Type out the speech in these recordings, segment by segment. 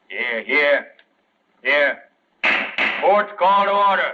Here. Court's call to order.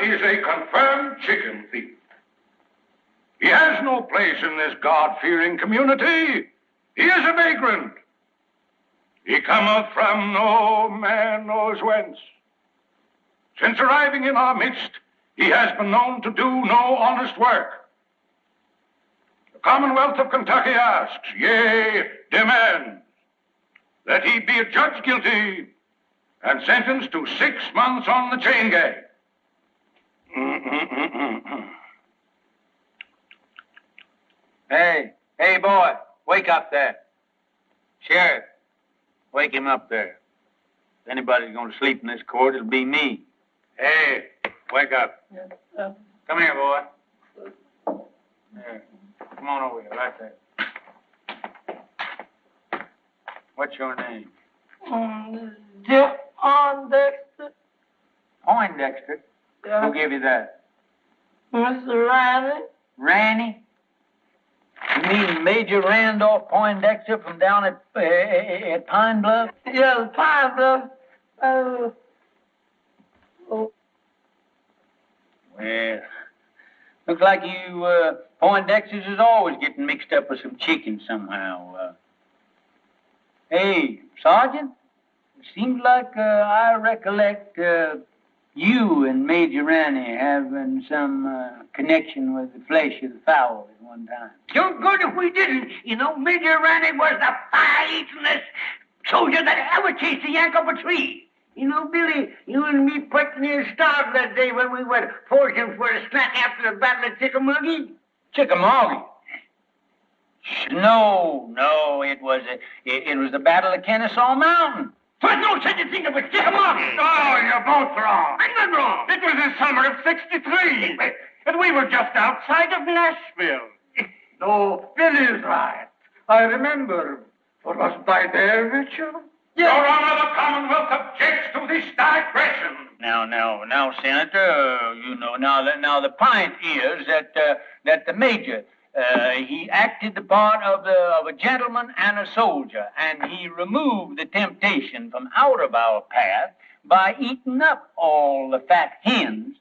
Is a confirmed chicken thief. He has no place in this God-fearing community. He is a vagrant. He cometh from no man knows whence. Since arriving in our midst, he has been known to do no honest work. The Commonwealth of Kentucky asks, yea, demands, that he be adjudged guilty and sentenced to 6 months on the chain gang. Hey, boy, wake up there. Sheriff, wake him up there. If anybody's going to sleep in this court, it'll be me. Hey, wake up. Come here, boy. Here. Come on over here, right there. What's your name? Poindexter. Poindexter? Yeah. Who gave you that? Mr. Randy. Randy? You mean Major Randolph Poindexter from down at Pine Bluff? Yeah, Pine Bluff. Well, looks like you Poindexters is always getting mixed up with some chicken somehow. Hey, Sergeant, it seems like I recollect you and Major Randy having some connection with the flesh of the fowl at one time. You're good if we didn't. You know, Major Randy was the fightingest soldier that ever chased a yank up a tree. You know, Billy, you and me pretty near starved that day when we went foraging for a snack after the Battle of Chickamauga. Chickamauga? No, it was the Battle of Kennesaw Mountain. There's no such a thing as a Chickamauga. Oh, you're both wrong. I'm not wrong. It was the summer of '63, and we were just outside of Nashville. No, Billy's right. I remember. For wasn't I there, Richard? Yes. Your Honor, the Commonwealth objects to this digression. Now, Senator, you know, now the point is that the Major, he acted the part of a gentleman and a soldier, and he removed the temptation from out of our path by eating up all the fat hens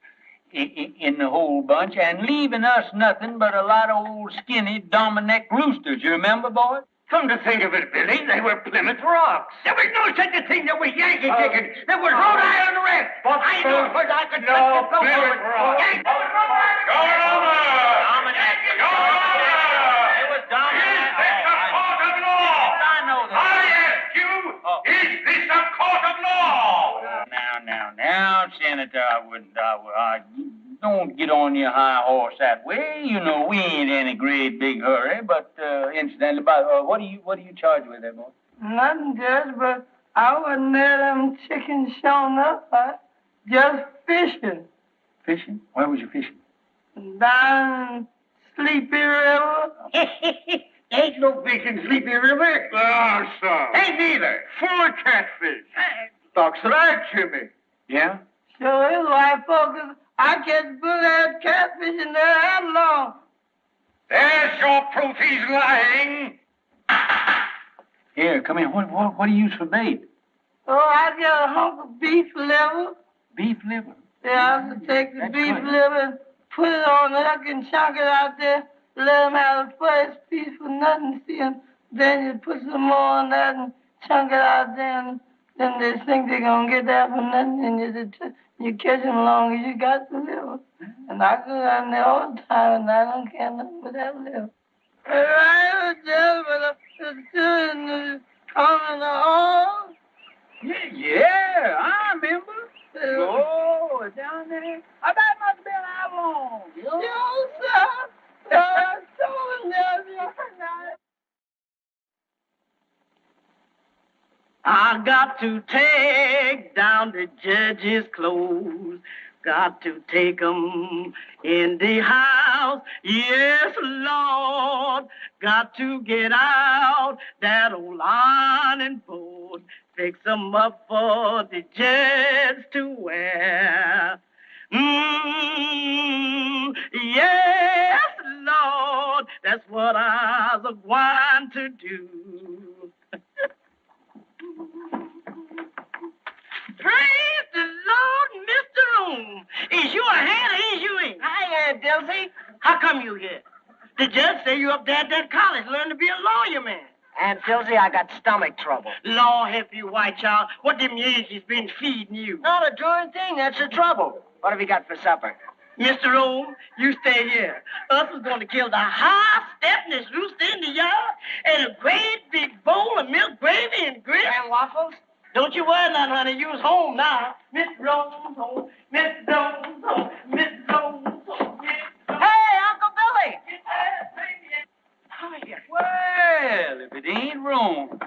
in the whole bunch and leaving us nothing but a lot of old skinny Dominic roosters. You remember, boy? Come to think of it, Billy, they were Plymouth Rocks. There was no such a thing that was Yankee chicken. There was Rhode Island Red. I know because I could touch the Plymouth Rock. Yankee. Your Honor! Dominic. Your Honor! It was Dominic. Is this a court of law? I know that. I ask you, is this a court of law? Now, Senator, I don't get on your high horse that way. You know, we ain't in a great big hurry, but incidentally, what are you charged with there, boy? Nothing, Judge, but I wasn't near them chickens showing up. I just fishing. Fishing? Where was you fishing? Down Sleepy River. Ain't no fish in Sleepy River. Ah, son. Ain't neither. Full of catfish. Talks right, Jimmy. Yeah? Sure is, white folks. I catch good-ass catfish in there that long. There's your proof he's lying. Here, come here. What do you use for bait? Oh, I got a hunk of beef liver. Beef liver. Yeah, I can take the That's beef good. liver and put it on the hook and chunk it out there. Let them have the first piece for nothing, see 'em. Then you put some more on that and chunk it out there. And then they think they're going to get that for nothing. And you catch them long as you got the liver. And I go down there all the time, and I don't care nothing but that liver. Right, gentlemen, the student is coming home. Yeah, I remember. Oh, down there. That must have been how long? Yo, sir. I told you. I got to take down the judge's clothes. Got to take 'em in the house. Yes, Lord. Got to get out that old ironing board. Fix 'em up for the judge to wear. Yes, Lord. That's what I was going to do. Praise the Lord, Mr. Room. Is you a hand or is you in? Hi, Aunt Dilsey. How come you here? The judge say you up there at that college learning to be a lawyer, man. Aunt Dilsey, I got stomach trouble. Lord help you, white child. What them Yankees been feeding you? Not a darn thing. That's the trouble. What have you got for supper? Mr. Rome, you stay here. Us is going to kill the high-stepness rooster in the yard and a great big bowl of milk gravy and grits. And waffles? Don't you worry none, honey. You's home now. Miss Rome's home. Miss Rome's home. Miss Rome's home. Hey, Uncle Billy! Well, if it ain't wrong.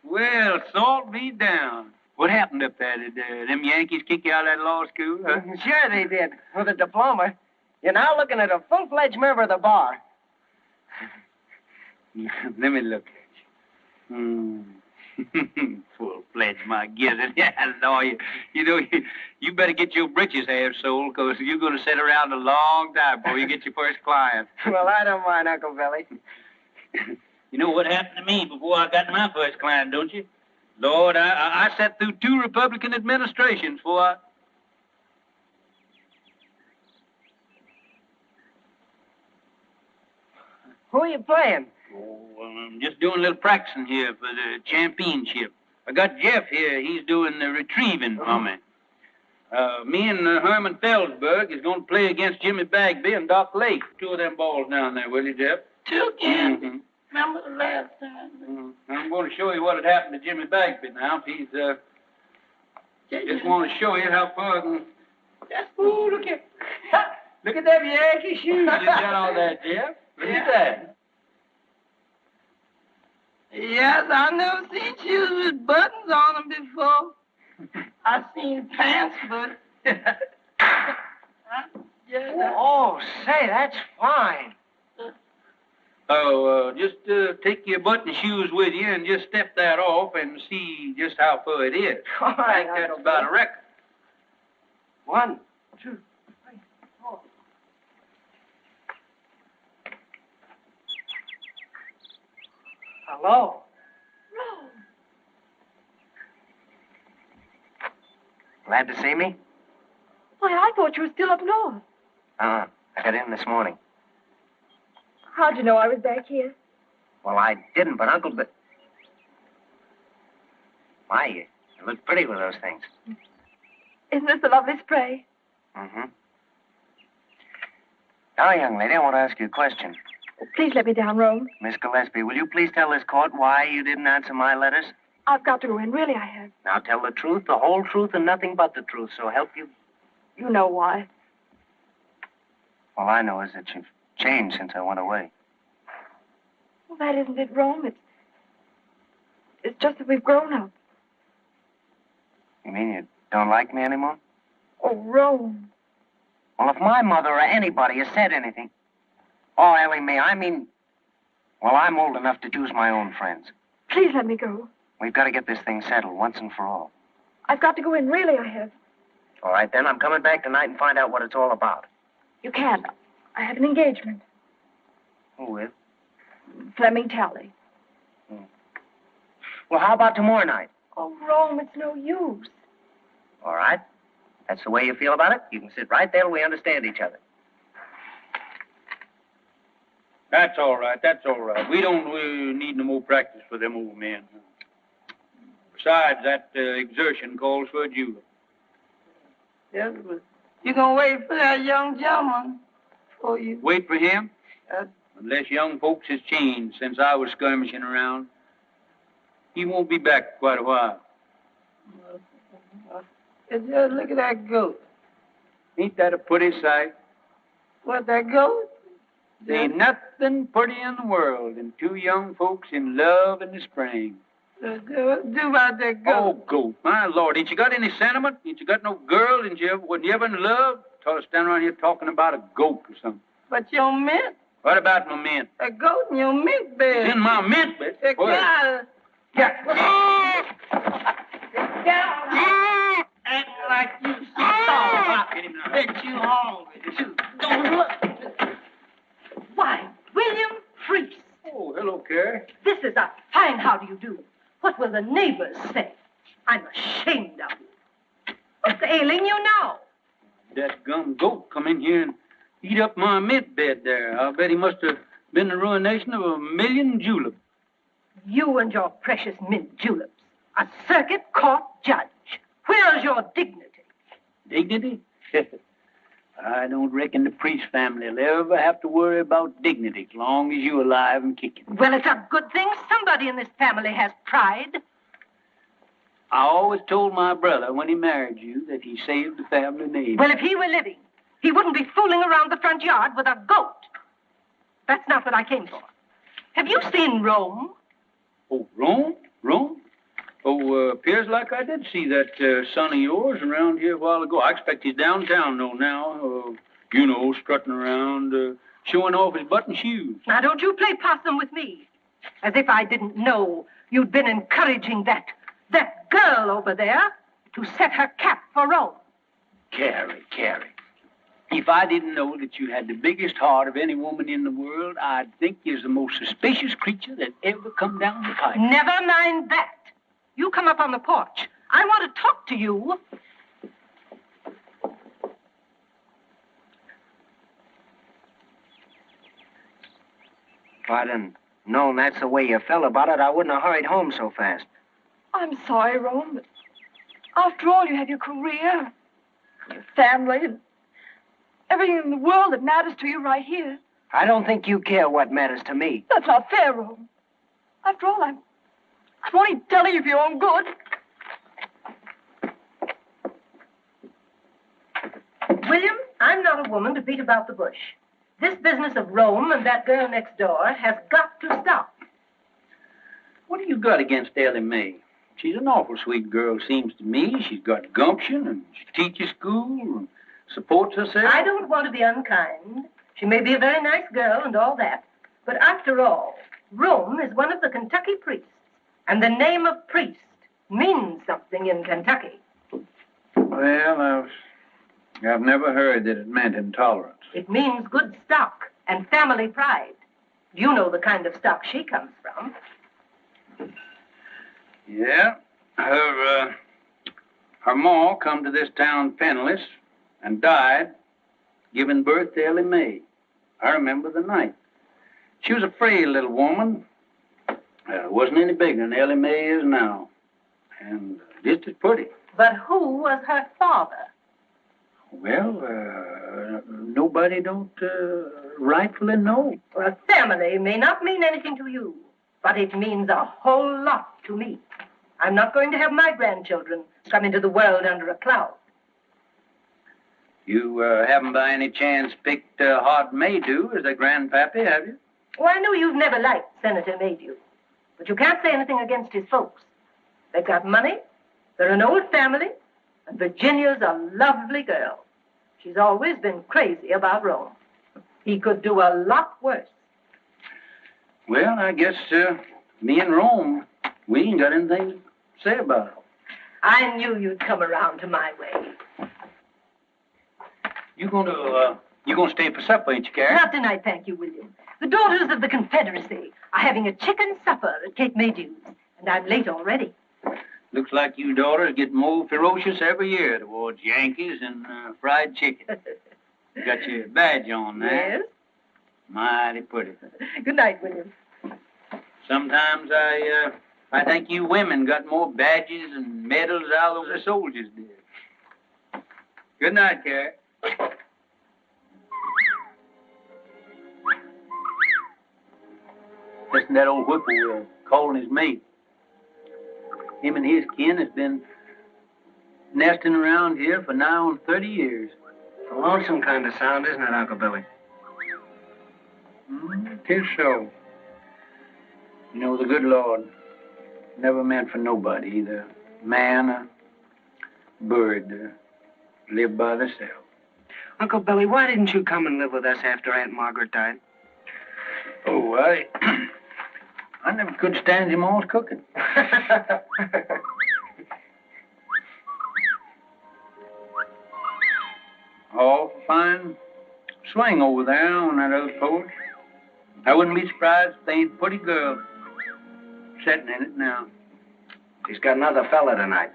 Well, salt me down. What happened up there? Did them Yankees kick you out of that law school? Huh? Sure they did, with a diploma. You're now looking at a full-fledged member of the bar. Let me look at you. Full-fledged, my gizzard. Yeah, lawyer. You better get your britches half sold, because you're going to sit around a long time before you get your first client. Well, I don't mind, Uncle Billy. You know what happened to me before I got my first client, don't you? Lord, I sat through 2 Republican administrations before I... Who are you playing? Oh, I'm just doing a little practicing here for the championship. I got Jeff here. He's doing the retrieving for me. Me and Herman Felsberg is going to play against Jimmy Bagby and Doc Lake. 2 of them balls down there, will you, Jeff? 2 again. Mm-hmm. Remember the last time? I'm going to show you what had happened to Jimmy Bagby now. If he's, just want to show you how far I can... Ooh, look at... Look at them Yankee shoes you got on there, Jeff. Look at that. Yes, I never seen shoes with buttons on them before. I seen pants, but... Oh, say, that's fine. Oh, just take your button shoes with you and just step that off and see just how far it is. All right, I think that's about a record. 1, 2, 3, 4. Hello. Glad to see me? Why, I thought you were still up north. I got in this morning. How'd you know I was back here? Well, I didn't, but Uncle... My, you look pretty with those things. Isn't this a lovely spray? Mm-hmm. Now, young lady, I want to ask you a question. Please let me down, Rome. Miss Gillespie, will you please tell this court why you didn't answer my letters? I've got to go in. Really, I have. Now, tell the truth, the whole truth, and nothing but the truth, so help you. You know why. All I know is that you've changed since I went away. Well, that isn't it, Rome. It's just that we've grown up. You mean you don't like me anymore? Oh, Rome. Well, if my mother or anybody has said anything... Oh, Ellie Mae, I mean... Well, I'm old enough to choose my own friends. Please let me go. We've got to get this thing settled once and for all. I've got to go in, really, I have. All right, then. I'm coming back tonight and find out what it's all about. You can't. I have an engagement. Who with? Fleming Talley. Well, how about tomorrow night? Oh, Rome, it's no use. All right. That's the way you feel about it? You can sit right there till we understand each other. That's all right. That's all right. We don't need no more practice for them old men. Besides, that exertion calls for a julep. Yes, but you gonna wait for that young gentleman for you. Wait for him? Unless young folks has changed since I was skirmishing around. He won't be back quite a while. Just look at that goat. Ain't that a pretty sight? What, that goat? There ain't nothing pretty in the world than two young folks in love in the spring. Do about that goat. Oh, goat. My Lord, ain't you got any sentiment? Ain't you got no girl? Wasn't you ever in love? Tell us stand around here talking about a goat or something. But your mint? What about my mint? A goat in your mint bed. It's in my mint bed? Get out. Yeah. Acting like you starved. Bet you hungry, too. Don't look. Why, William Priest. Oh, hello, Carrie. This is a fine how do you do. What will the neighbors say? I'm ashamed of you. What's ailing you now? That gum goat come in here and eat up my mint bed there. I'll bet he must have been the ruination of 1,000,000 juleps. You and your precious mint juleps. A circuit court judge. Where's your dignity? Dignity? I don't reckon the Priest family will ever have to worry about dignity as long as you're alive and kicking. Well, it's a good thing somebody in this family has pride. I always told my brother when he married you that he saved the family name. Well, if he were living, he wouldn't be fooling around the front yard with a goat. That's not what I came for. Have you seen Rome? Oh, Rome? Rome? Oh, appears like I did see that son of yours around here a while ago. I expect he's downtown, though, now. Strutting around, showing off his button shoes. Now, don't you play possum with me. As if I didn't know you'd been encouraging that girl over there to set her cap for Rome. Carrie. If I didn't know that you had the biggest heart of any woman in the world, I'd think you're the most suspicious creature that ever come down the pipe. Never mind that. You come up on the porch. I want to talk to you. If I'd have known that's the way you felt about it, I wouldn't have hurried home so fast. I'm sorry, Rome, but after all, you have your career, your family, and everything in the world that matters to you right here. I don't think you care what matters to me. That's not fair, Rome. After all, I'm only telling you for your own good. William, I'm not a woman to beat about the bush. This business of Rome and that girl next door has got to stop. What do you got against Ellie Mae? She's an awful sweet girl, seems to me. She's got gumption, and she teaches school, and supports herself. I don't want to be unkind. She may be a very nice girl and all that. But after all, Rome is one of the Kentucky priests. And the name of Priest means something in Kentucky. Well, I've never heard that it meant intolerance. It means good stock and family pride. You know the kind of stock she comes from. Yeah. Her ma come to this town penniless and died, giving birth to Ellie Mae. I remember the night. She was a frail little woman. Wasn't any bigger than Ellie Mae is now. And just as pretty. But who was her father? Well, nobody don't rightfully know. Well, family may not mean anything to you, but it means a whole lot to me. I'm not going to have my grandchildren come into the world under a cloud. You haven't by any chance picked Hart Maydew as a grandpappy, have you? Oh, I know you've never liked Senator Maydew. But you can't say anything against his folks. They've got money, They're an old family, and Virginia's a lovely girl. She's always been crazy about Rome. He could do a lot worse. Well, I guess me and Rome, we ain't got anything to say about it. I knew you'd come around to my way. You gonna stay for supper, ain't you, Carrie? Not tonight, thank you, William. The daughters of the Confederacy are having a chicken supper at Cape Maydews, and I'm late already. Looks like you daughters get more ferocious every year towards Yankees and fried chicken. You got your badge on now. Yes. Mighty pretty. Good night, William. Sometimes I think you women got more badges and medals out of the soldiers did. Good night, Carrie. Listen to that old whippoorwill calling his mate. Him and his kin has been nesting around here for now on 30 years. It's a lonesome kind of sound, isn't it, Uncle Billy? Tis so. You know, the good Lord never meant for nobody, either man or bird, to live by themselves. Uncle Billy, why didn't you come and live with us after Aunt Margaret died? Oh, I never could stand him all's cooking. Oh, fine swing over there on that other porch. I wouldn't be surprised if they ain't a pretty girl sitting in it now. She's got another fella tonight.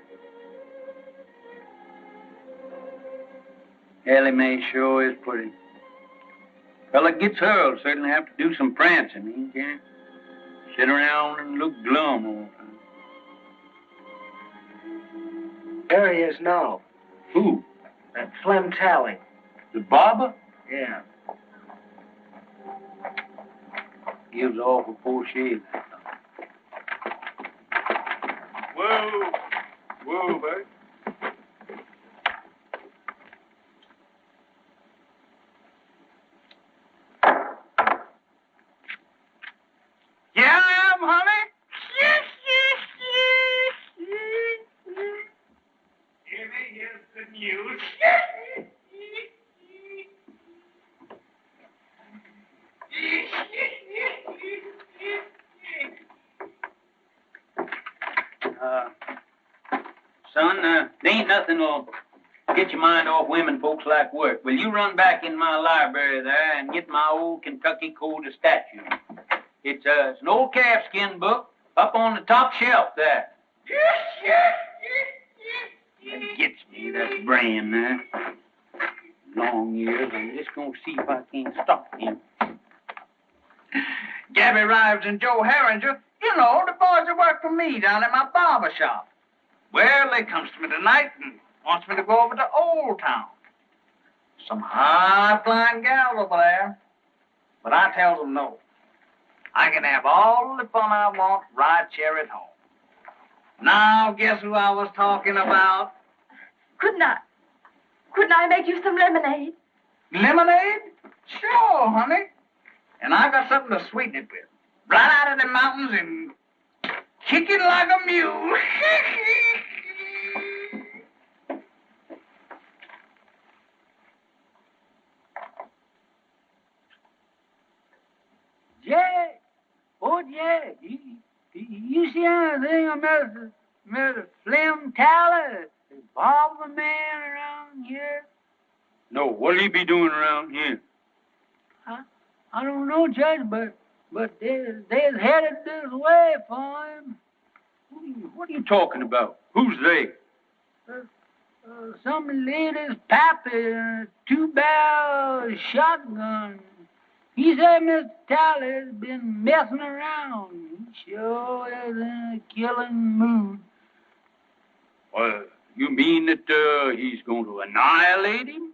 Ellie Mae sure is pretty. Fella gets her will certainly have to do some prancing. He can't sit around and look glum all the time. There he is now. Who? That Flem Tally. The barber? Yeah. Gives off a poor shave. Whoa. Whoa, baby. Yeah, I am, honey. Yes, yes, yes, yes. Here is the news. Son, there ain't nothing will get your mind off women folks like work. Will you run back in my library there and get my old Kentucky Code of Statutes? It's an old calfskin book up on the top shelf there. That gets me, that brain there. Long years, I'm just going to see if I can't stop him. Gabby Rives and Joe Herringer, you know, the boys that work for me down at my barber shop. Well, they comes to me tonight and wants me to go over to Old Town. Some high-flying gals over there. But I tells them no. I can have all the fun I want right here at home. Now, guess who I was talking about? Couldn't I make you some lemonade? Lemonade? Sure, honey. And I got something to sweeten it with. Right out of the mountains and kicking like a mule. Jack! Oh, Jack! You see anything I met a Flem Tally, the barber man around here? No, what'll he be doing around here? I don't know, Judge, but they're headed this way for him. What are you talking about? Who's they? Some lady's pappy and a 2-barrel shotgun. He said Mr. Tally's been messing around. He sure is in a killing mood. Well, you mean that he's going to annihilate him?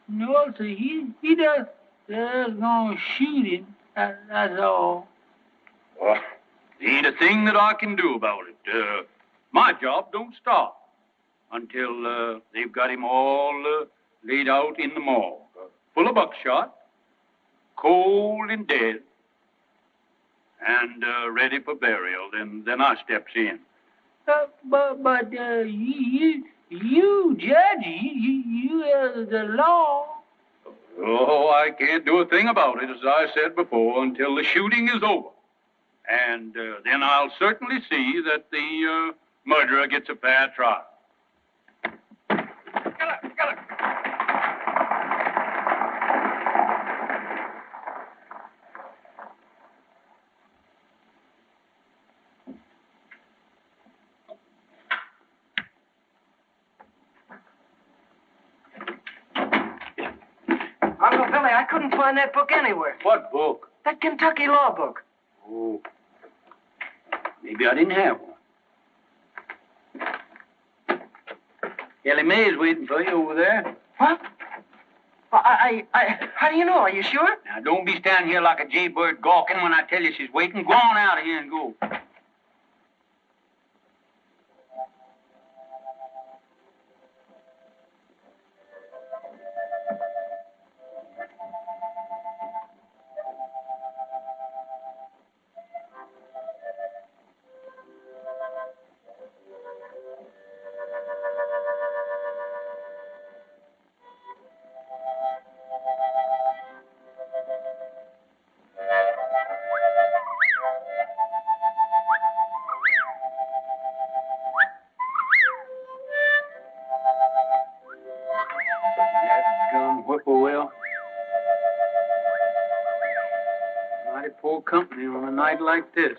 No, sir. He just gonna shoot him. That's all. Well, there ain't a thing that I can do about it. My job don't stop until they've got him all laid out in the morgue, full of buckshot, cold and dead. and ready for burial. Then I steps in. But you, Judge, you the law. Oh, I can't do a thing about it, as I said before, until the shooting is over. And then I'll certainly see that the murderer gets a fair trial. Uncle Billy, I couldn't find that book anywhere. What book? That Kentucky law book. Oh, maybe I didn't have one. Ellie Mae's waiting for you over there. What? How do you know? Are you sure? Now, don't be standing here like a jaybird gawking when I tell you she's waiting. Go on out of here and go. Whippoorwill. Mighty poor company on a night like this.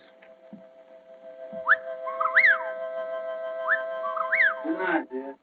Good night, dear.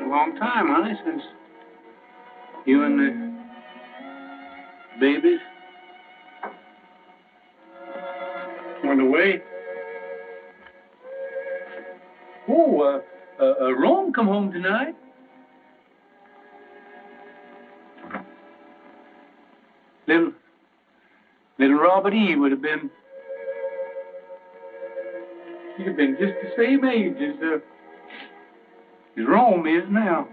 Long time, honey, since you and the babies went away. Oh, Rome come home tonight. Little Robert E. would have been, he'd have been just the same age as Rome is now.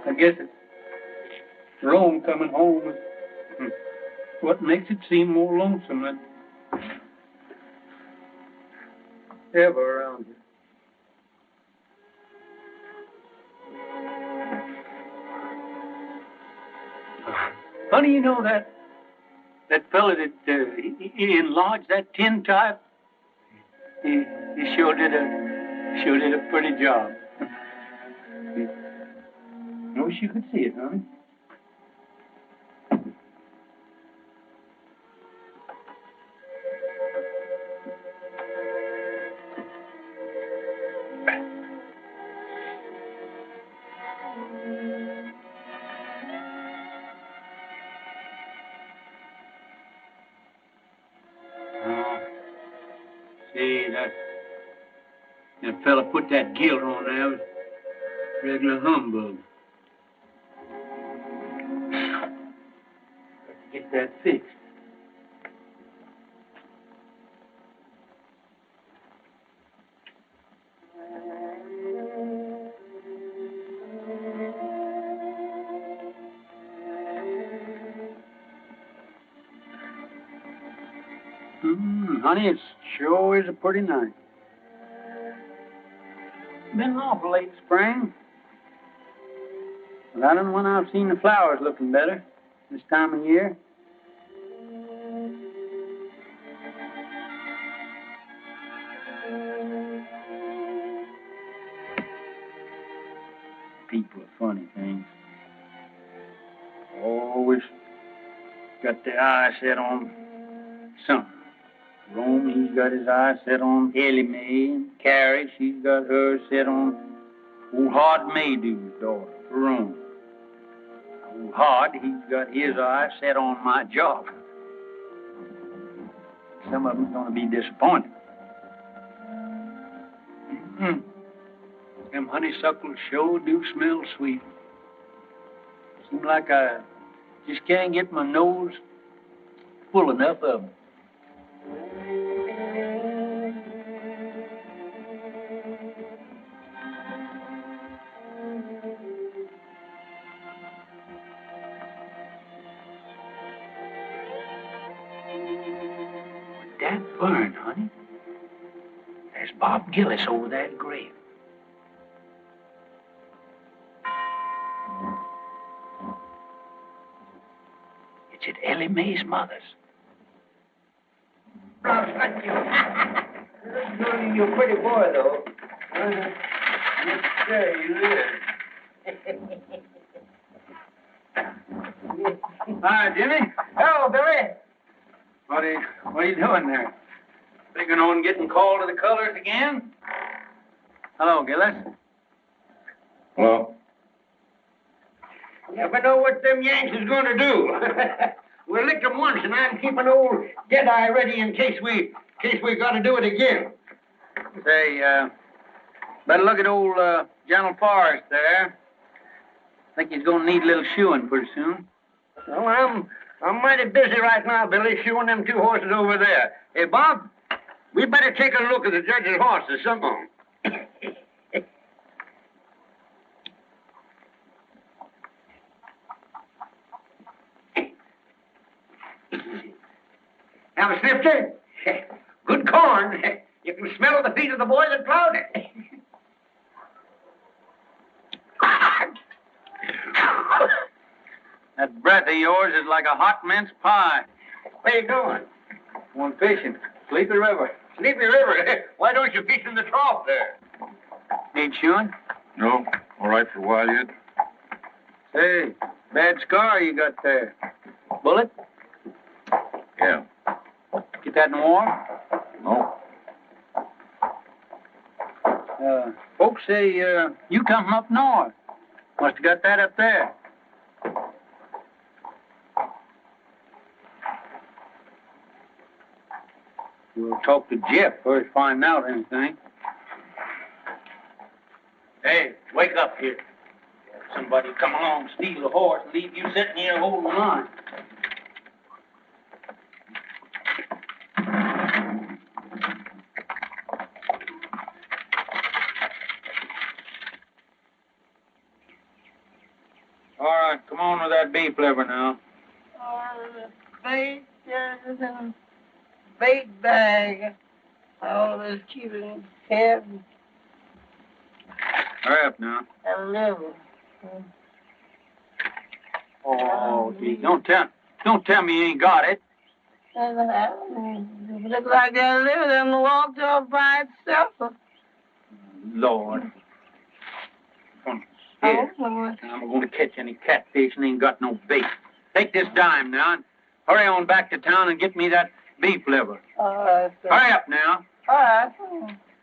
I guess it's Rome coming home is what makes it seem more lonesome than ever around here. Funny, you know, that fella that he enlarged that tin type, he sure did a pretty job. I wish you could see it, honey. That fella put that gilt on there was regular humbug. get that fixed. Honey, it sure is a pretty night. Been awful late spring. But I don't know when I've seen the flowers looking better this time of year. People are funny things. Always got their eye set on something. Rome, he's got his eye set on Ellie Mae, and Carrie, she's got hers set on old Hard Maydew's daughter, Rome. Old Hard, he's got his eye set on my job. Some of them's gonna be disappointed. Them honeysuckles sure do smell sweet. Seems like I just can't get my nose full enough of them. That burn, honey. There's Bob Giudice over that grave. It's at Ellie Mae's mother's. You're a pretty boy, though. Yes, sir, you live. Hi, Jimmy. Hello, Billy. What are you doing there? Figuring on getting called to the colors again? Hello, Gillis. Well, You never know what them Yanks is going to do. We licked them once, and I'm keeping old Deadeye ready in case we got to do it again. Say, better look at old General Forrest there. Think he's going to need a little shoeing pretty soon. Well, I'm mighty busy right now, Billy, shoeing them two horses over there. Hey, Bob, we better take a look at the judge's horses, some of them. Now, Snifter, good corn. You can smell the feet of the boy that plowed it. That breath of yours is like a hot mince pie. Where you going? Going fishing. Sleepy River. Sleepy River? Why don't you fish in the trough there? Need shoeing? no. All right for a while yet. Say, bad scar you got there. Bullet? Yeah. Get that in warm? No. Folks say you come from up north. Must have got that up there. We'll talk to Jeff first, find out anything. Hey, wake up here. Somebody come along, steal the horse, and leave you sitting here holding the line. All right, come on with that beef liver now. The bait is in a bait bag. Always keeping head Hurry up now. and liver. Oh, gee, don't tell me you ain't got it. It looked like that liver done walked off by itself. Lord. Oh, I'm going to catch any catfish and ain't got no bait. Take this dime now and hurry on back to town and get me that beef liver. all right, sir. Hurry up now. All right.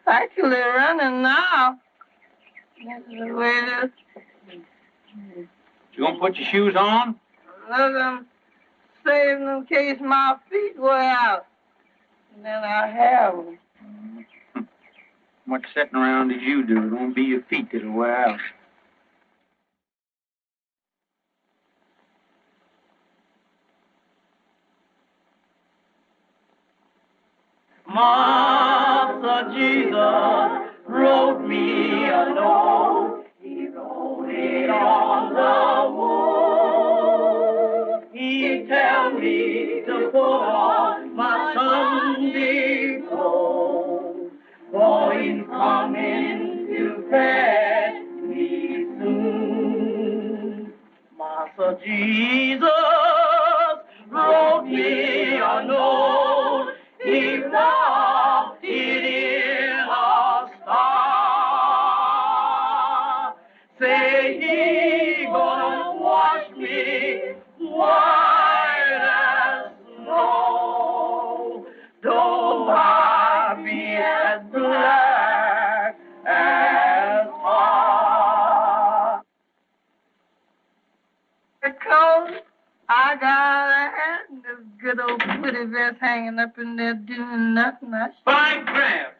Actually running now. This is the way it is. You gonna put your shoes on? Look, I'm saving in case my feet wear out. And then I have them. Much sitting around did you do? It won't be your feet that'll wear out. Master Jesus wrote me a note. He wrote it on the wall. He tell me to put on my Sunday clothes, for he's coming to fetch me soon. Master Jesus wrote me a note. He wrapped it in a star. Say he gonna wash me white as snow. Though I be as black as tar. Because I got a hat and this good old pretty vest hanging up in there doing nothing. Fine crap.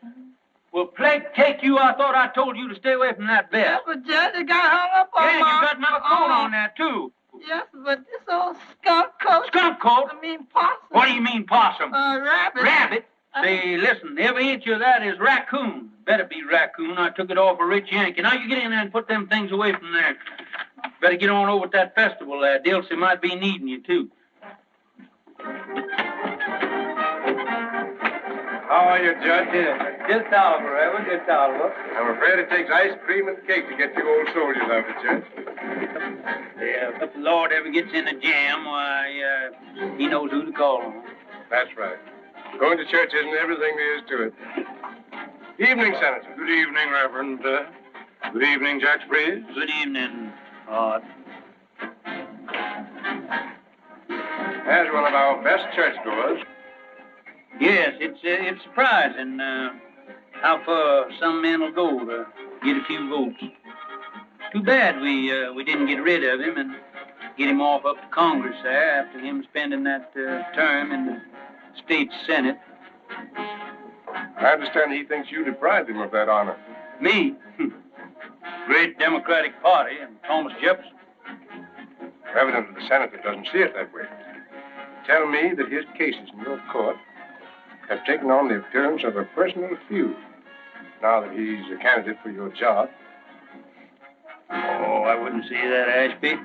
Well, plague take you, I thought I told you to stay away from that Yeah, vest. but Judge, it got hung up on Yeah, my... you got my coat on there, too. Yes, but this old skunk coat... Skunk coat? I mean possum. What do you mean, possum? Rabbit. Rabbit? Say, listen, every inch of that is raccoon. Better be raccoon. I took it off a rich Yankee. Now you get in there and put them things away from there. Better get on over at that festival there. Dilsey might be needing you, too. How are you, Judge? Just tolerable, Reverend, just tolerable. I'm afraid it takes ice cream and cake to get you old soldiers out of it, Judge. Yeah, if the Lord ever gets in a jam, why, he knows who to call on. That's right. Going to church isn't everything there is to it. Evening, Senator. Good evening, Reverend. Good evening, Judge Priest. Good evening, Art. As one of our best churchgoers. Yes, it's surprising how far some men will go to get a few votes. Too bad we didn't get rid of him and get him off up to Congress there after him spending that term in the state Senate. I understand he thinks you deprived him of that honor. Me? Great Democratic Party and Thomas Jefferson. Evidently, the senator doesn't see it that way. Tell me that his cases in your court have taken on the appearance of a personal feud now that he's a candidate for your job. Oh, I wouldn't say that, Ashby.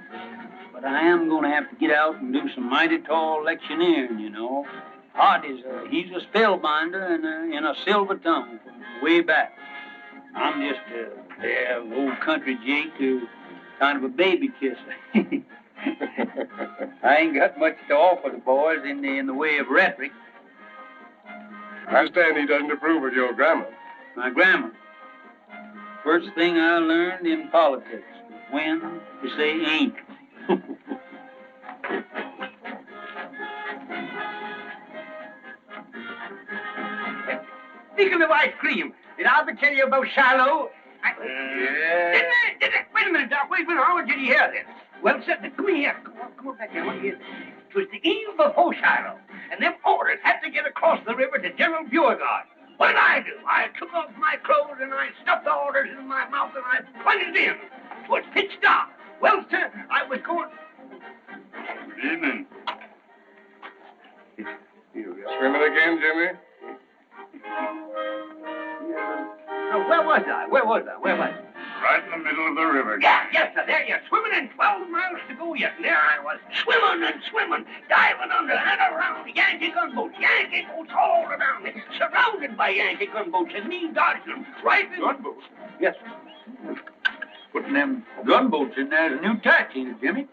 But I am going to have to get out and do some mighty tall electioneering, you know. Hart he's a spellbinder in a silver tongue from way back. I'm just an old country Jake who kind of a baby kisser. I ain't got much to offer the boys in the way of rhetoric. I understand he doesn't approve of your grammar. My grammar. First thing I learned in politics, when to say ain't. Speaking of ice cream, did I ever tell you about Shiloh? Yeah. Didn't I? Wait a minute, Doc. Wait a minute. How did you hear this? Well, come here. Come on back here. What do you hear? It was the eve before Shiloh, and them orders had to get across the river to General Beauregard. What did I do? I took off my clothes and I stuffed the orders in my mouth and I plunged in. It was pitch dark. Well, sir, I was going... Good evening. Swimming again, Jimmy? Where was I? Right in the middle of the river. Yeah, yes, sir. There you're swimming in 12 miles to go yet. And there I was, swimming, diving under and around Yankee gunboats all around me, surrounded by Yankee gunboats, and me dodging them right in... Gunboats? Yes, sir. Putting them gunboats in there is a new tax, ain't it, Jimmy?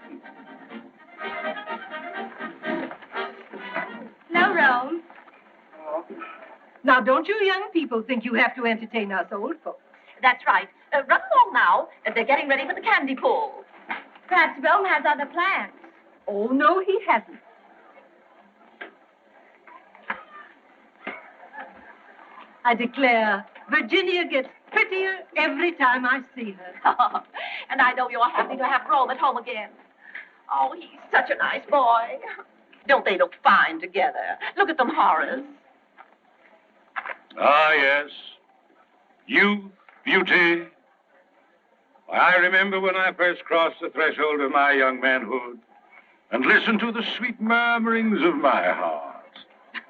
Now, Rome. Now, don't you young people think you have to entertain us old folks? That's right. Run along now. They're getting ready for the candy pull. Perhaps Rome has other plans. Oh, no, he hasn't. I declare, Virginia gets prettier every time I see her. And I know you're happy to have Rome at home again. Oh, he's such a nice boy. Don't they look fine together? Look at them, Horace. Ah, yes. Youth, beauty. I remember when I first crossed the threshold of my young manhood and listened to the sweet murmurings of my heart.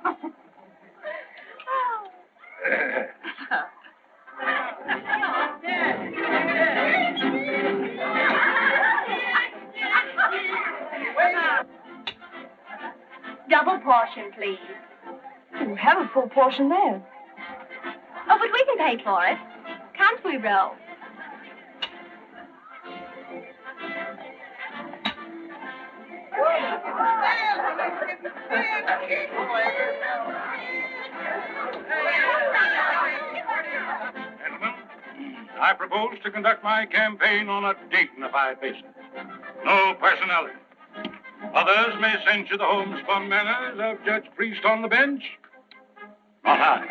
Oh, Double portion, please. You have a full portion there. Oh, but we can pay for it. Can't we, Ro? Gentlemen, I propose to conduct my campaign on a dignified basis. No personality. Others may censure the homespun manners of Judge Priest on the bench. Not I.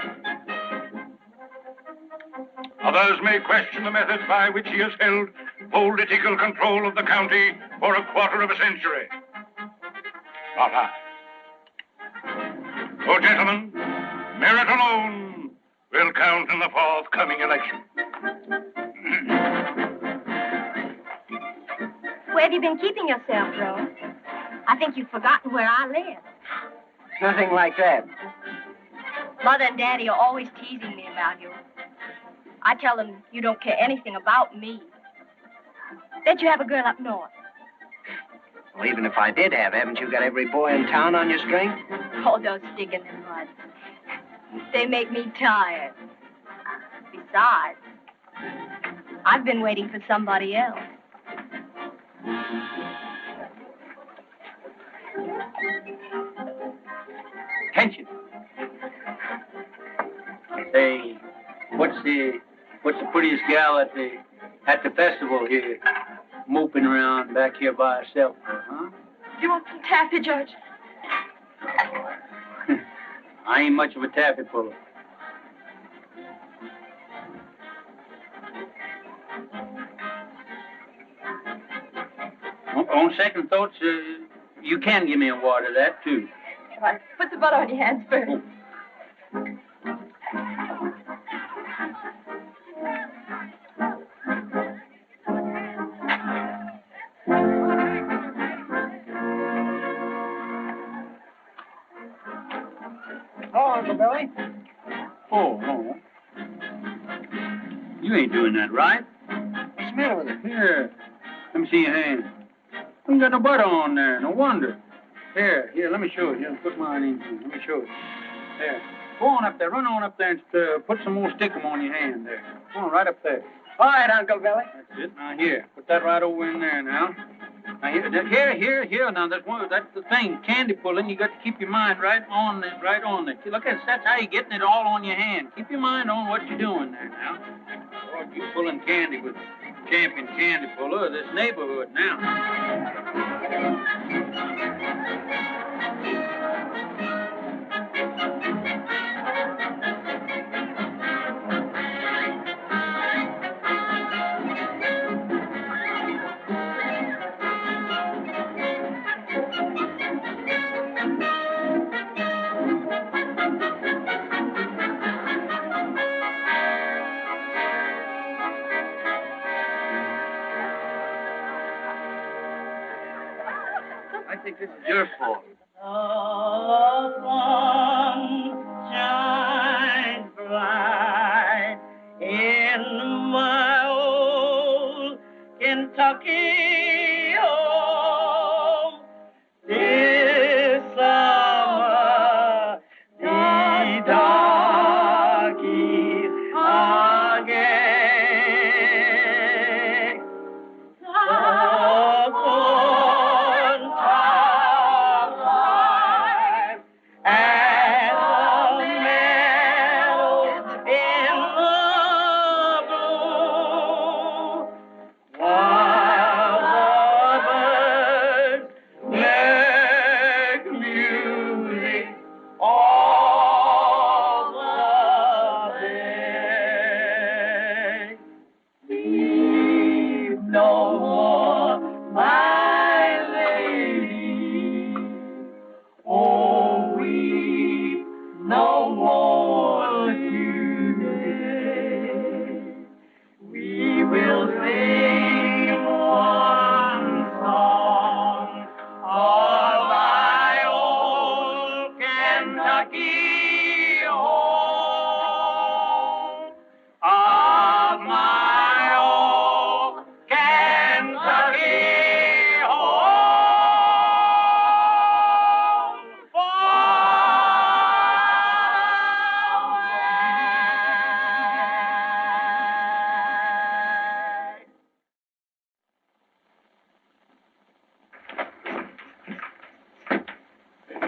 Others may question the methods by which he has held political control of the county for a quarter of a century. Not I. Oh, gentlemen, merit alone will count in the forthcoming election. Where have you been keeping yourself, Ro? I think you've forgotten where I live. Nothing like that. Mother and Daddy are always teasing me about you. I tell them you don't care anything about me. Bet you have a girl up north. Well, even if I did have, haven't you got every boy in town on your string? Oh, don't stick in the mud. They make me tired. Besides, I've been waiting for somebody else. Attention. Say, what's the prettiest gal at the festival here, moping around back here by herself, huh? You want some taffy, Judge? I ain't much of a taffy puller. On second thoughts, you can give me a wad of that, too. All right, put the butter on your hands first. Oh, Uncle Billy. Oh. You ain't doing that right. What's the matter with it? Here, let me see your hand. You ain't got no butter on there, no wonder. Here, let me show you. Put mine in here. Let me show you. There. Go on up there. Run on up there and put some more stickum on your hand there. Go on, right up there. All right, Uncle Billy. That's it. Now, here. Put that right over in there now. Now, here. Now, that's the thing. Candy pulling, you got to keep your mind right on it. Look at it. That's how you're getting it all on your hand. Keep your mind on what you're doing there now. Boy, you pulling candy with champion candy puller of this neighborhood now. I think this is your fault. The sun shines bright in my old Kentucky home. This summer, the darkies are gay. While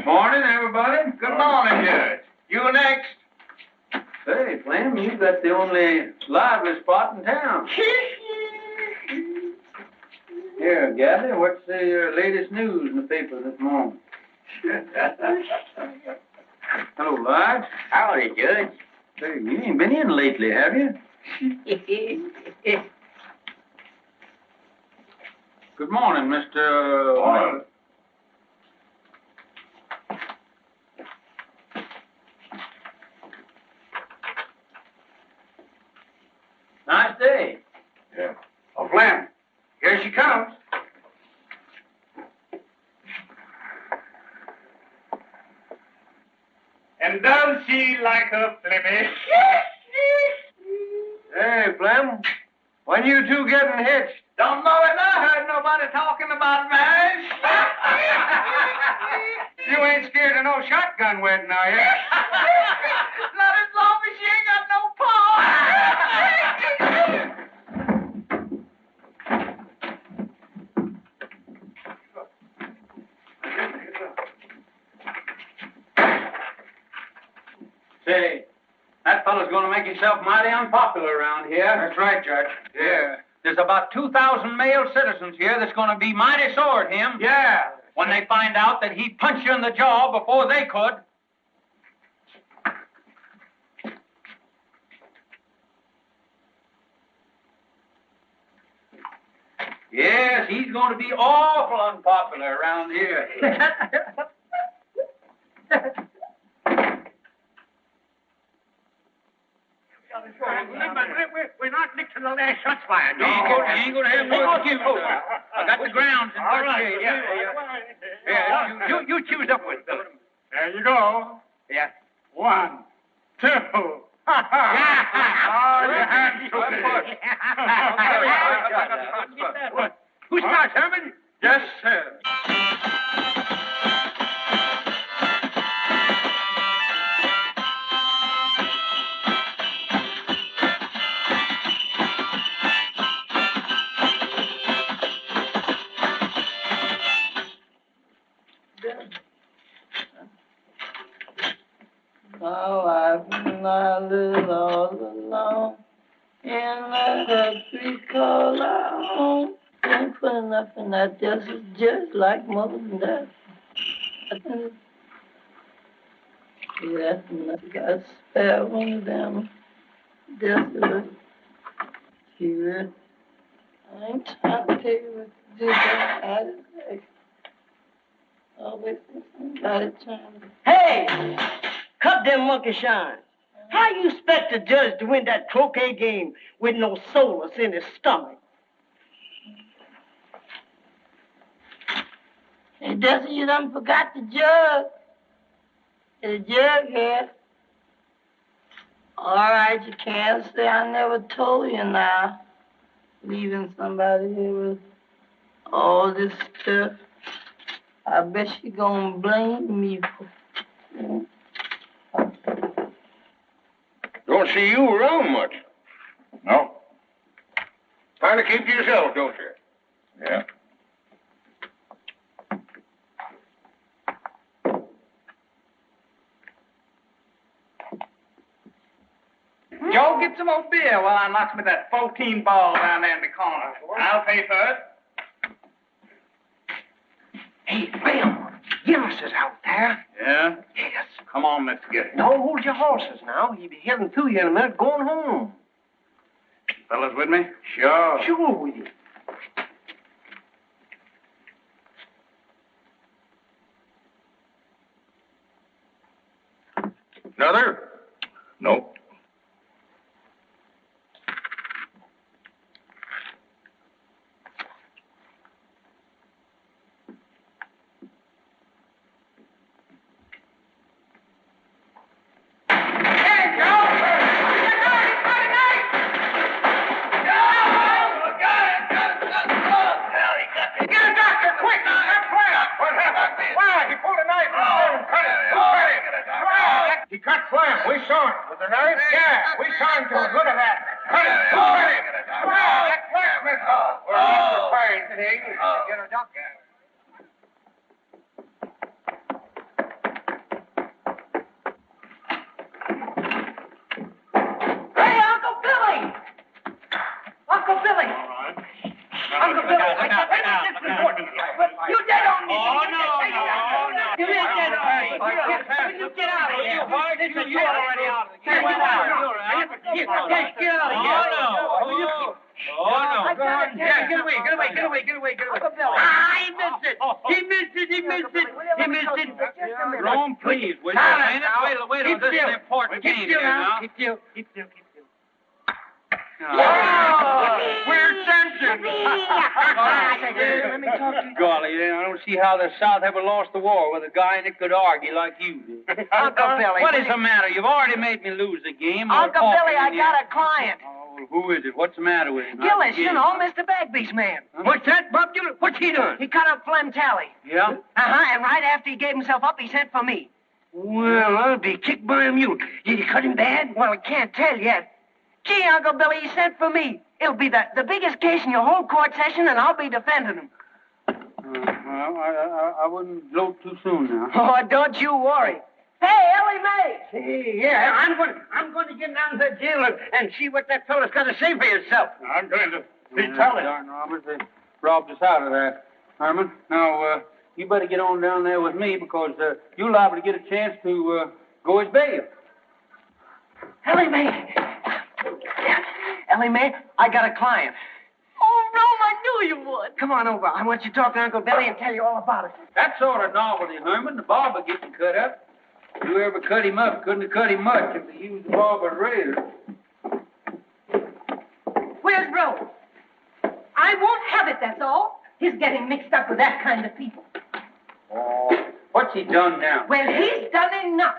Morning, everybody. Good morning, Judge. You next. Say, Flem, you got the only lively spot in town. Here, Gabby, what's the latest news in the paper this morning? Hello, Lodge. Howdy, Judge. Say, you ain't been in lately, have you? Good morning, Mr. Morning. Nice day. Yeah. Oh, Flem, here she comes. And does she like her Flemish? Hey, Flem, when you two getting hitched? Don't know it. I heard nobody talking about marriage. You ain't scared of no shotgun wedding, are you? Not as long as she ain't got no Say, that fellow's going to make himself mighty unpopular around here. That's right, Judge. Yeah. There's about 2,000 male citizens here that's going to be mighty sore at him. Yeah. When they find out that he punched you in the jaw before they could. Yes, he's going to be awful unpopular around here. We're not next to the last shots fired. You ain't going to have no excuse. I got the grounds in good shape. Yeah, you choose up with them. There you go. Yeah. 1, 2. Oh, your hands Who starts, Herman? Yes, sir. My wife and I live all alone in a country called our home. Ain't put enough in that just like mother and dad. Yeah, enough. Got a spare one of them. Just here. I ain't trying to tell you what to do, but I just like always somebody trying to. Hey! Cut them monkey shines. How you expect a judge to win that croquet game with no solace in his stomach? Hey, Dusty, you done forgot the jug. The jug here. All right, you can't say I never told you now. Leaving somebody here with all this stuff. I bet she gonna blame me for. Don't see you around much. No. Kind of keep to yourself, don't you? Yeah. Joe, get some more beer while I knock me that 14 ball down there in the corner. I'll pay for it. Hey, Flem, Giudice is out there. Yeah? Yes. Come on, let's get it. Don't hold your horses now. He'll be heading to you in a minute, going home. Fellas with me? Sure. Sure with you. Another? Nope. He cut Flem. We saw him. With the knife? Yeah, we saw him to it. Look at that. Cut him. Cut him. That blacksmith. We're not preparing things. Get a doctor. Uncle Billy, I got this report. You dead on me. Oh, no. You ain't dead on me. You get out of here. You already out of the game. Get out of here. Oh, no. Get away. I missed it. He missed it. Rome, please, will you? Wait, this is an important game here now. Keep still. We're tension. Let me talk to you. Golly, I don't see how the South ever lost the war with a guy that could argue like you did. Uncle Billy. What is the matter? You've already made me lose the game. Uncle Billy, I got a client. Oh, who is it? What's the matter with him? Giudice, you know, Mr. Bagby's man. What's that, Bob? What's he doing? He cut up Flem Tally. Yeah? And right after he gave himself up, he sent for me. Well, I'll be kicked by a mule. Did he cut him bad? Well, I can't tell yet. Gee, Uncle Billy, he sent for me. It'll be the biggest case in your whole court session, and I'll be defending him. Well, I wouldn't gloat too soon now. Oh, don't you worry. Hey, Ellie Mae! Hey, yeah, I'm going to get down to the jail and see what that fellow's got to say for himself. I'm going to Darn Robert, they robbed us out of that. Herman, now, you better get on down there with me because you're liable to get a chance to go as bail. Ellie Mae! Ellie Mae, I got a client. Oh, Rome, I knew you would. Come on over. I want you to talk to Uncle Billy and tell you all about it. That sort of novelty, Herman. The barber getting cut up. Whoever cut him up couldn't have cut him much if they used the barber's razor. Where's Rome? I won't have it, that's all. He's getting mixed up with that kind of people. Oh, what's he done now? Well, he's done enough.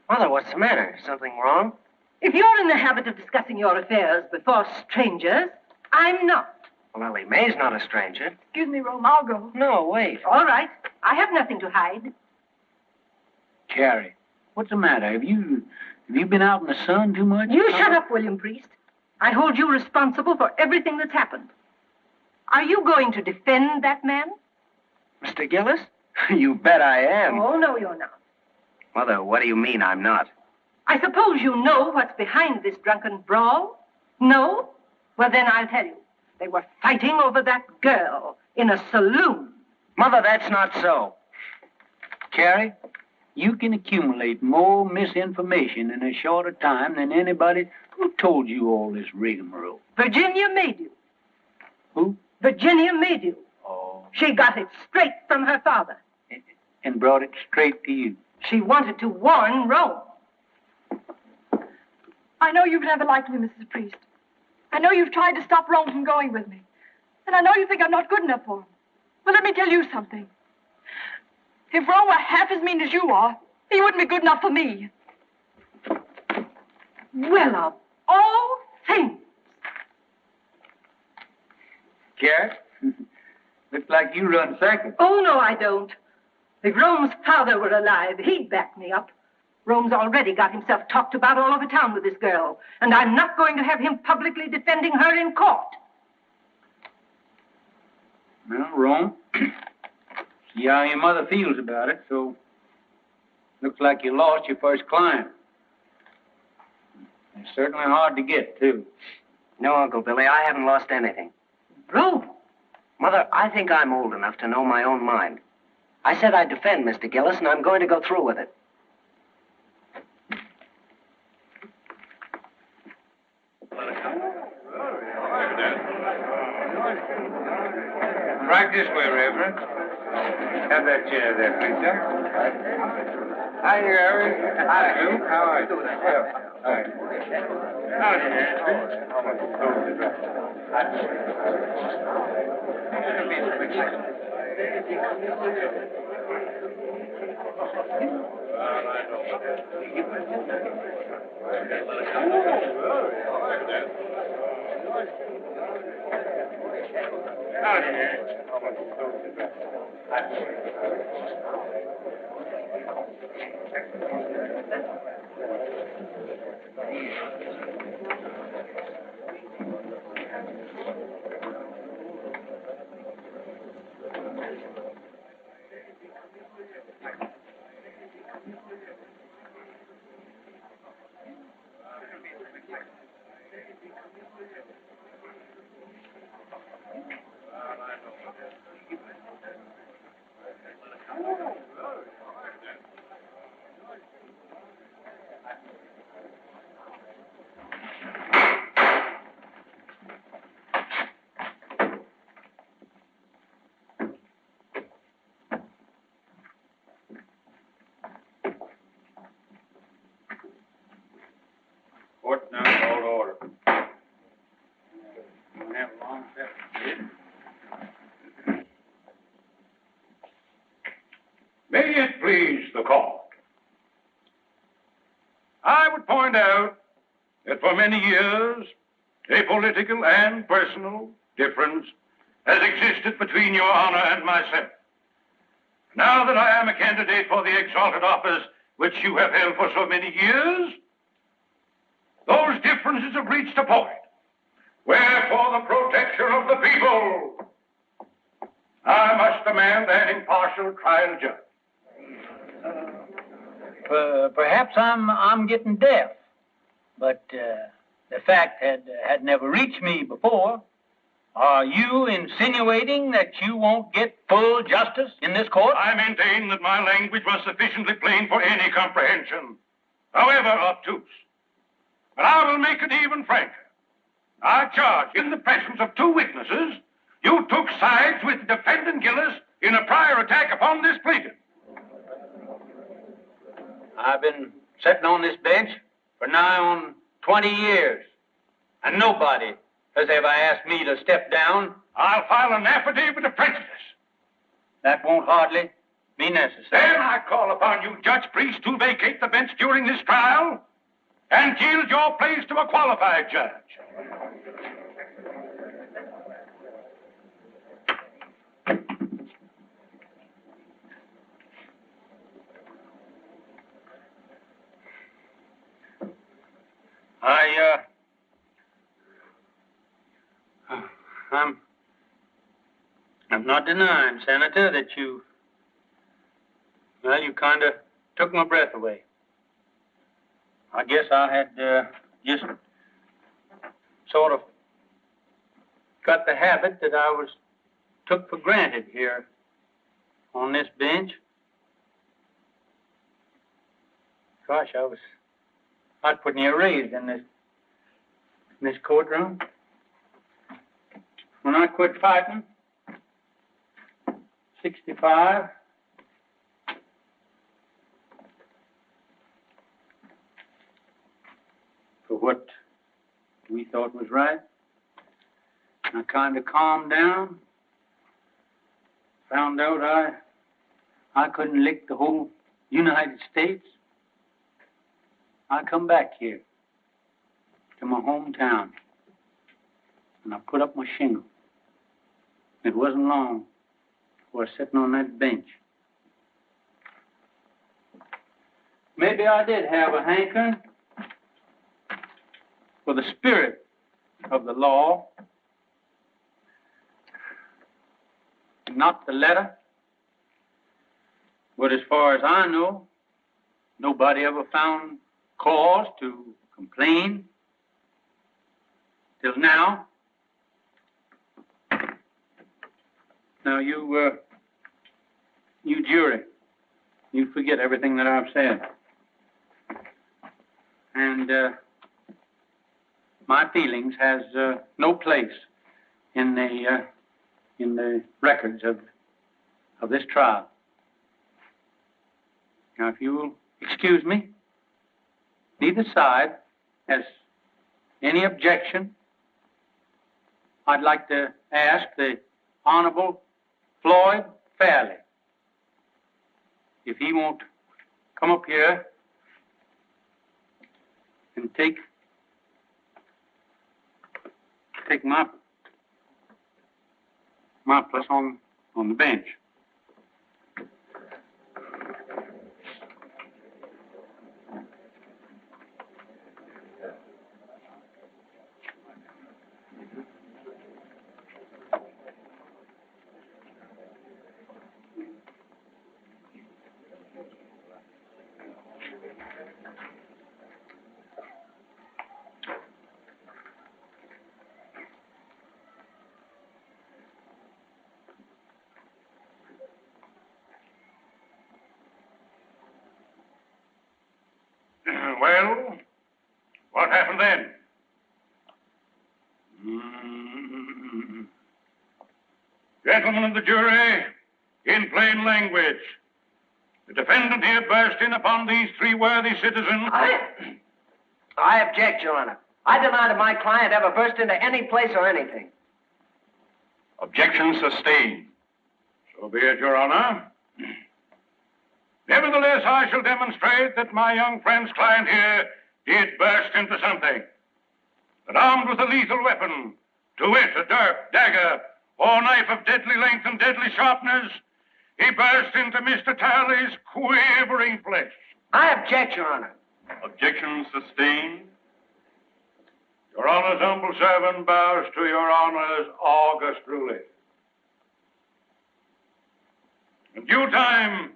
Mother, what's the matter? Something wrong? If you're in the habit of discussing your affairs before strangers, I'm not. Well, Ellie Mae's not a stranger. Excuse me, Rome, I'll go. No, wait. All right. I have nothing to hide. Carrie, what's the matter? Have you been out in the sun too much? You shut up, William Priest. I hold you responsible for everything that's happened. Are you going to defend that man? Mr. Gillis? You bet I am. Oh, no, you're not. Mother, what do you mean I'm not? I suppose you know what's behind this drunken brawl? No? Well, then I'll tell you. They were fighting over that girl in a saloon. Mother, that's not so. Carrie, you can accumulate more misinformation in a shorter time than anybody who told you all this rigmarole. Virginia made you. Who? Virginia made you. Oh. She got it straight from her father. And brought it straight to you. She wanted to warn Rome. I know you've never liked me, Mrs. Priest. I know you've tried to stop Rome from going with me. And I know you think I'm not good enough for him. But let me tell you something. If Rome were half as mean as you are, he wouldn't be good enough for me. Well, of all things. Carrie, looks like you run second. Oh, no, I don't. If Rome's father were alive, he'd back me up. Rome's already got himself talked about all over town with this girl, and I'm not going to have him publicly defending her in court. Well, Rome, see how your mother feels about it, so looks like you lost your first client. It's certainly hard to get, too. No, Uncle Billy, I haven't lost anything. Rome! Mother, I think I'm old enough to know my own mind. I said I'd defend Mr. Gillis, and I'm going to go through with it. Right this way, Reverend. Have that chair there, please, sir. Hi, Reverend. Hi, Luke. How are you? All right. the court. I would point out that for many years, a political and personal difference has existed between Your Honor and myself. Now that I am a candidate for the exalted office which you have held for so many years, those differences have reached a point where, for the protection of the people, I must demand an impartial trial judge. Perhaps I'm getting deaf, but the fact had never reached me before. Are you insinuating that you won't get full justice in this court? I maintain that my language was sufficiently plain for any comprehension, however obtuse. But I will make it even franker. I charge, in the presence of two witnesses, you took sides with defendant Giudice in a prior attack upon this plaintiff. I've been sitting on this bench for nigh on 20 years, and nobody has ever asked me to step down. I'll file an affidavit of prejudice. That won't hardly be necessary. Then I call upon you, Judge Priest, to vacate the bench during this trial and yield your place to a qualified judge. I'm not denying, Senator, that you kind of took my breath away. I guess I had just sort of got the habit that I was took for granted here on this bench. Gosh, I'd put near raised in this courtroom. When I quit fighting, 65, for what we thought was right, I kind of calmed down, found out I couldn't lick the whole United States. I come back here to my hometown, and I put up my shingle. It wasn't long before I was sitting on that bench. Maybe I did have a hankering for the spirit of the law, not the letter. But as far as I know, nobody ever found cause to complain till now. Now, you jury, you forget everything that I've said. And my feelings has no place in the records of this trial. Now, if you will excuse me, neither side has any objection. I'd like to ask the Honorable Floyd Fairley if he won't come up here and take my place on the bench. Well, what happened then? Gentlemen of the jury, in plain language, the defendant here burst in upon these three worthy citizens. I object, Your Honor. I deny that my client ever burst into any place or anything. Objection sustained. So be it, Your Honor. Nevertheless, I shall demonstrate that my young friend's client here did burst into something. That armed with a lethal weapon, to wit, a dirk, dagger, or knife of deadly length and deadly sharpness, he burst into Mr. Talley's quivering flesh. I object, Your Honor. Objection sustained. Your Honor's humble servant bows to Your Honor's august ruling. In due time,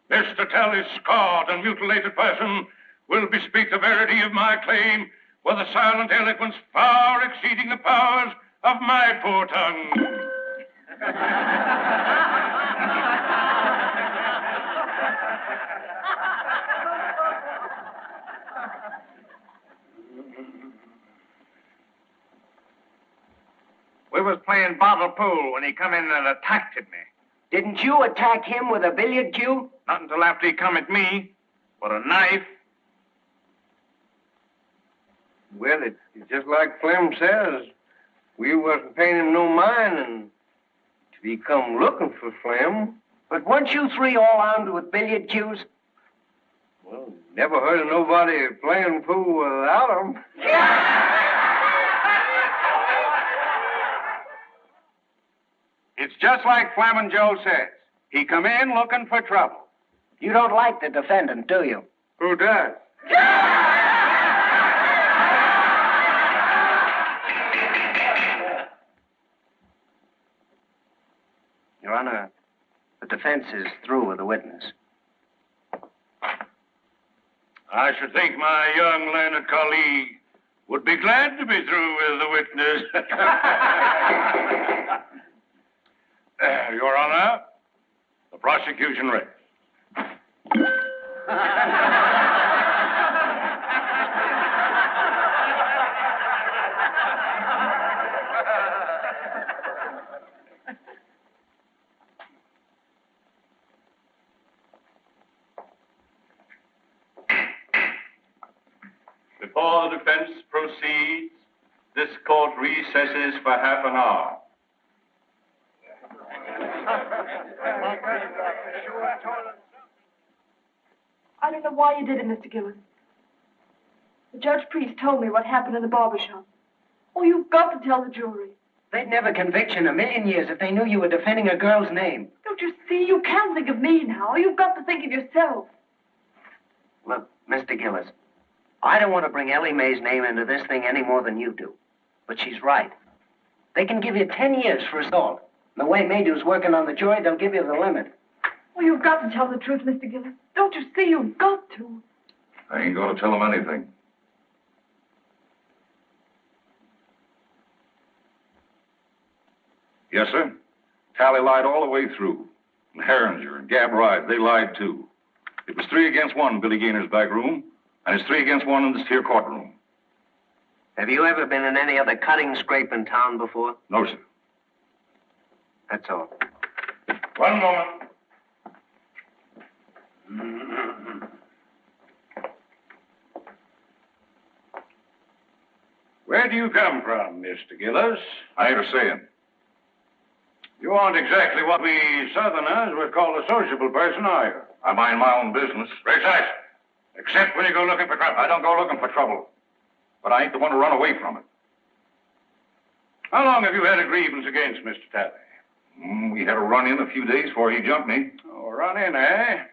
Mr. Talley's scarred and mutilated person will bespeak the verity of my claim with a silent eloquence far exceeding the powers of my poor tongue. We was playing bottle pool when he come in and attacked at me. Didn't you attack him with a billiard cue? Not until after he come at me with a knife. Well, it's just like Clem says. We wasn't paying him no mind, and he come looking for Clem. But weren't you three all armed with billiard cues? Well, never heard of nobody playing pool without 'em. It's just like Flamin' Joe says. He come in looking for trouble. You don't like the defendant, do you? Who does? Your Honor, the defense is through with the witness. I should think my young learned colleague would be glad to be through with the witness. Your Honor, the prosecution rests. Before the defense proceeds, this court recesses for half an hour. I don't know why you did it, Mr. Gillis. The Judge Priest told me what happened in the barber shop. Oh, you've got to tell the jury. They'd never convict you in a million years if they knew you were defending a girl's name. Don't you see? You can't think of me now. You've got to think of yourself. Look, Mr. Gillis, I don't want to bring Ellie Mae's name into this thing any more than you do. But she's right. They can give you 10 years for assault. And the way Maydu's working on the jury, they'll give you the limit. Well, you've got to tell the truth, Mr. Gillis. Don't you see? You've got to. I ain't going to tell him anything. Yes, sir. Tally lied all the way through. And Herringer and Gab Ride, they lied too. It was 3 against 1 in Billy Gaynor's back room, and it's 3 against 1 in this here courtroom. Have you ever been in any other cutting scrape in town before? No, sir. That's all. One moment. Where do you come from, Mr. Gillis? I ain't a saying. You aren't exactly what we Southerners would call a sociable person, are you? I mind my own business. Precisely. Except when you go looking for trouble. I don't go looking for trouble. But I ain't the one to run away from it. How long have you had a grievance against Mr. Talley? We had a run-in a few days before he jumped me. Oh, run-in, eh?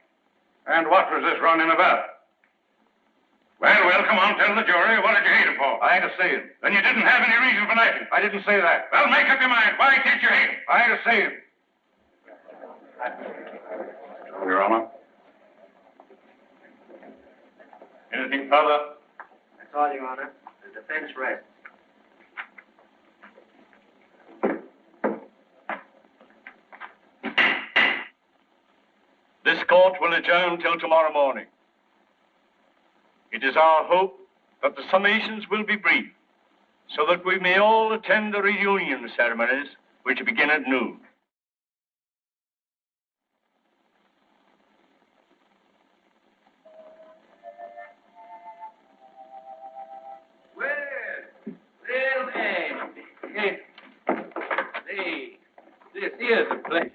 And what was this run-in about? Well, come on, tell the jury. What did you hate him for? I ain't a saying. Then you didn't have any reason for knifing. I didn't say that. Well, make up your mind. Why did you hate him? I ain't a saying. Your Honor. Anything further? That's all, Your Honor. The defense rests. This court will adjourn till tomorrow morning. It is our hope that the summations will be brief, so that we may all attend the reunion ceremonies, which begin at noon. This is a pleasure.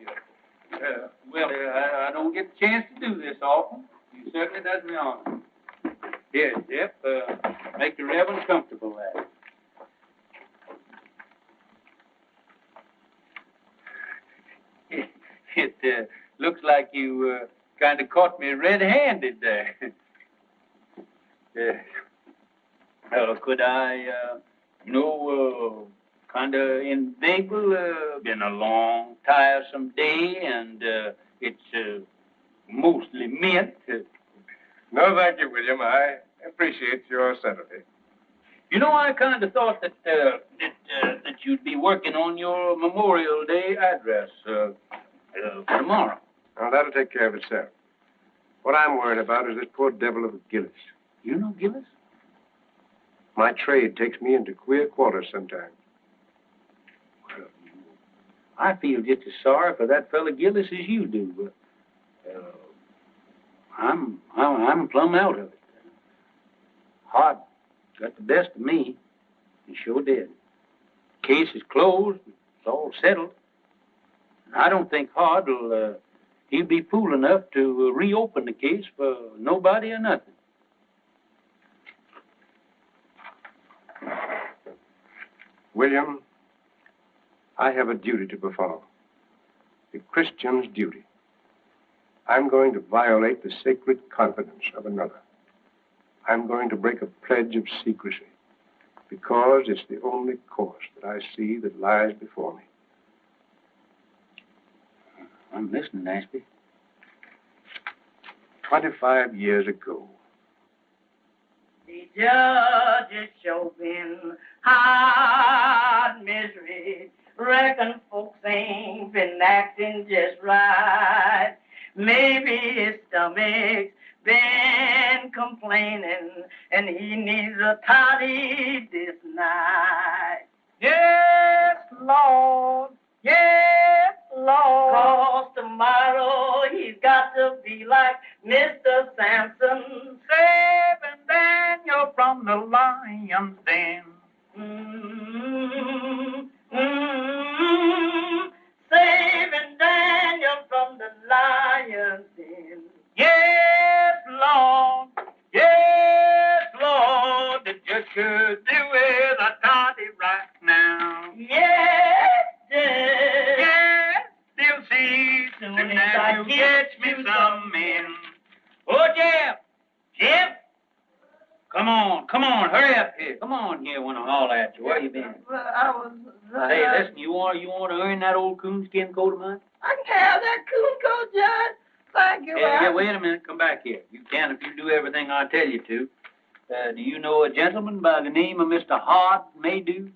I don't get a chance to down. Here, Jeff, make the Reverend comfortable there. It looks like you kind of caught me red-handed there. Well, could I, kind of inveigle? Been a long, tiresome day, and it's mostly mint. No, thank you, William. I appreciate your sympathy. You know, I kind of thought that you'd be working on your Memorial Day address tomorrow. Now, that'll take care of itself. What I'm worried about is this poor devil of a Giudice. You know Giudice? My trade takes me into queer quarters sometimes. Well, I feel just as sorry for that fella Giudice as you do, but I'm plumb out of it. Hart got the best of me. He sure did. Case is closed. It's all settled. I don't think Hart he'll be fool enough to reopen the case for nobody or nothing. William, I have a duty to perform. The Christian's duty. I'm going to violate the sacred confidence of another. I'm going to break a pledge of secrecy because it's the only course that I see that lies before me. I'm listening, Ashby. 25 years ago. The judge is showing hard misery. Reckon folks ain't been acting just right. Maybe his stomach's been complaining, and he needs a toddy this night. Yes, Lord. Yes, Lord. 'Cause tomorrow he's got to be like Mr. Samson, saving Daniel from the lion's den. Saving Daniel from the lion's den. Yes, Lord. Yes, Lord. The judge could do with a toddy right now. Yes, yes. Yes, they'll see soon as you get me some men. Oh, Jeff. Jeff. Come on, hurry up here. Come on here when I holler at you. Where you been? Well, I was... Hey, listen, you want to earn that old coonskin coat of mine? I can have that coon coat, Judge. Thank you. Yeah, wait a minute. Come back here. You can if you do everything I tell you to. Do you know a gentleman by the name of Mr. Hart Maydew?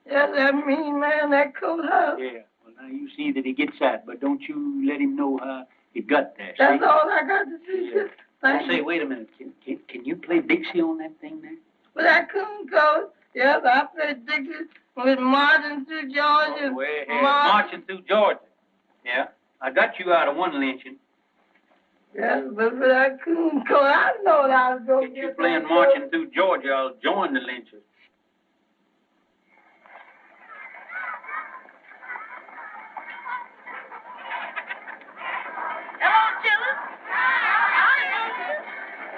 Yes, that mean man, that coat house. Yeah. Well, now you see that he gets that, but don't you let him know how he got there. That's see? all I got to see. Yeah. Thank Say, you. wait a minute. Can you play Dixie on that thing there? With that coon coat, yes, I played Dixie with Marching Through Georgia. Marching Through Georgia. Yeah. I got you out of one lynching. Yes, but for that coon coat, I know that I was going to Get you playing Marching Through Georgia, I'll join the lynchers. Hello, children.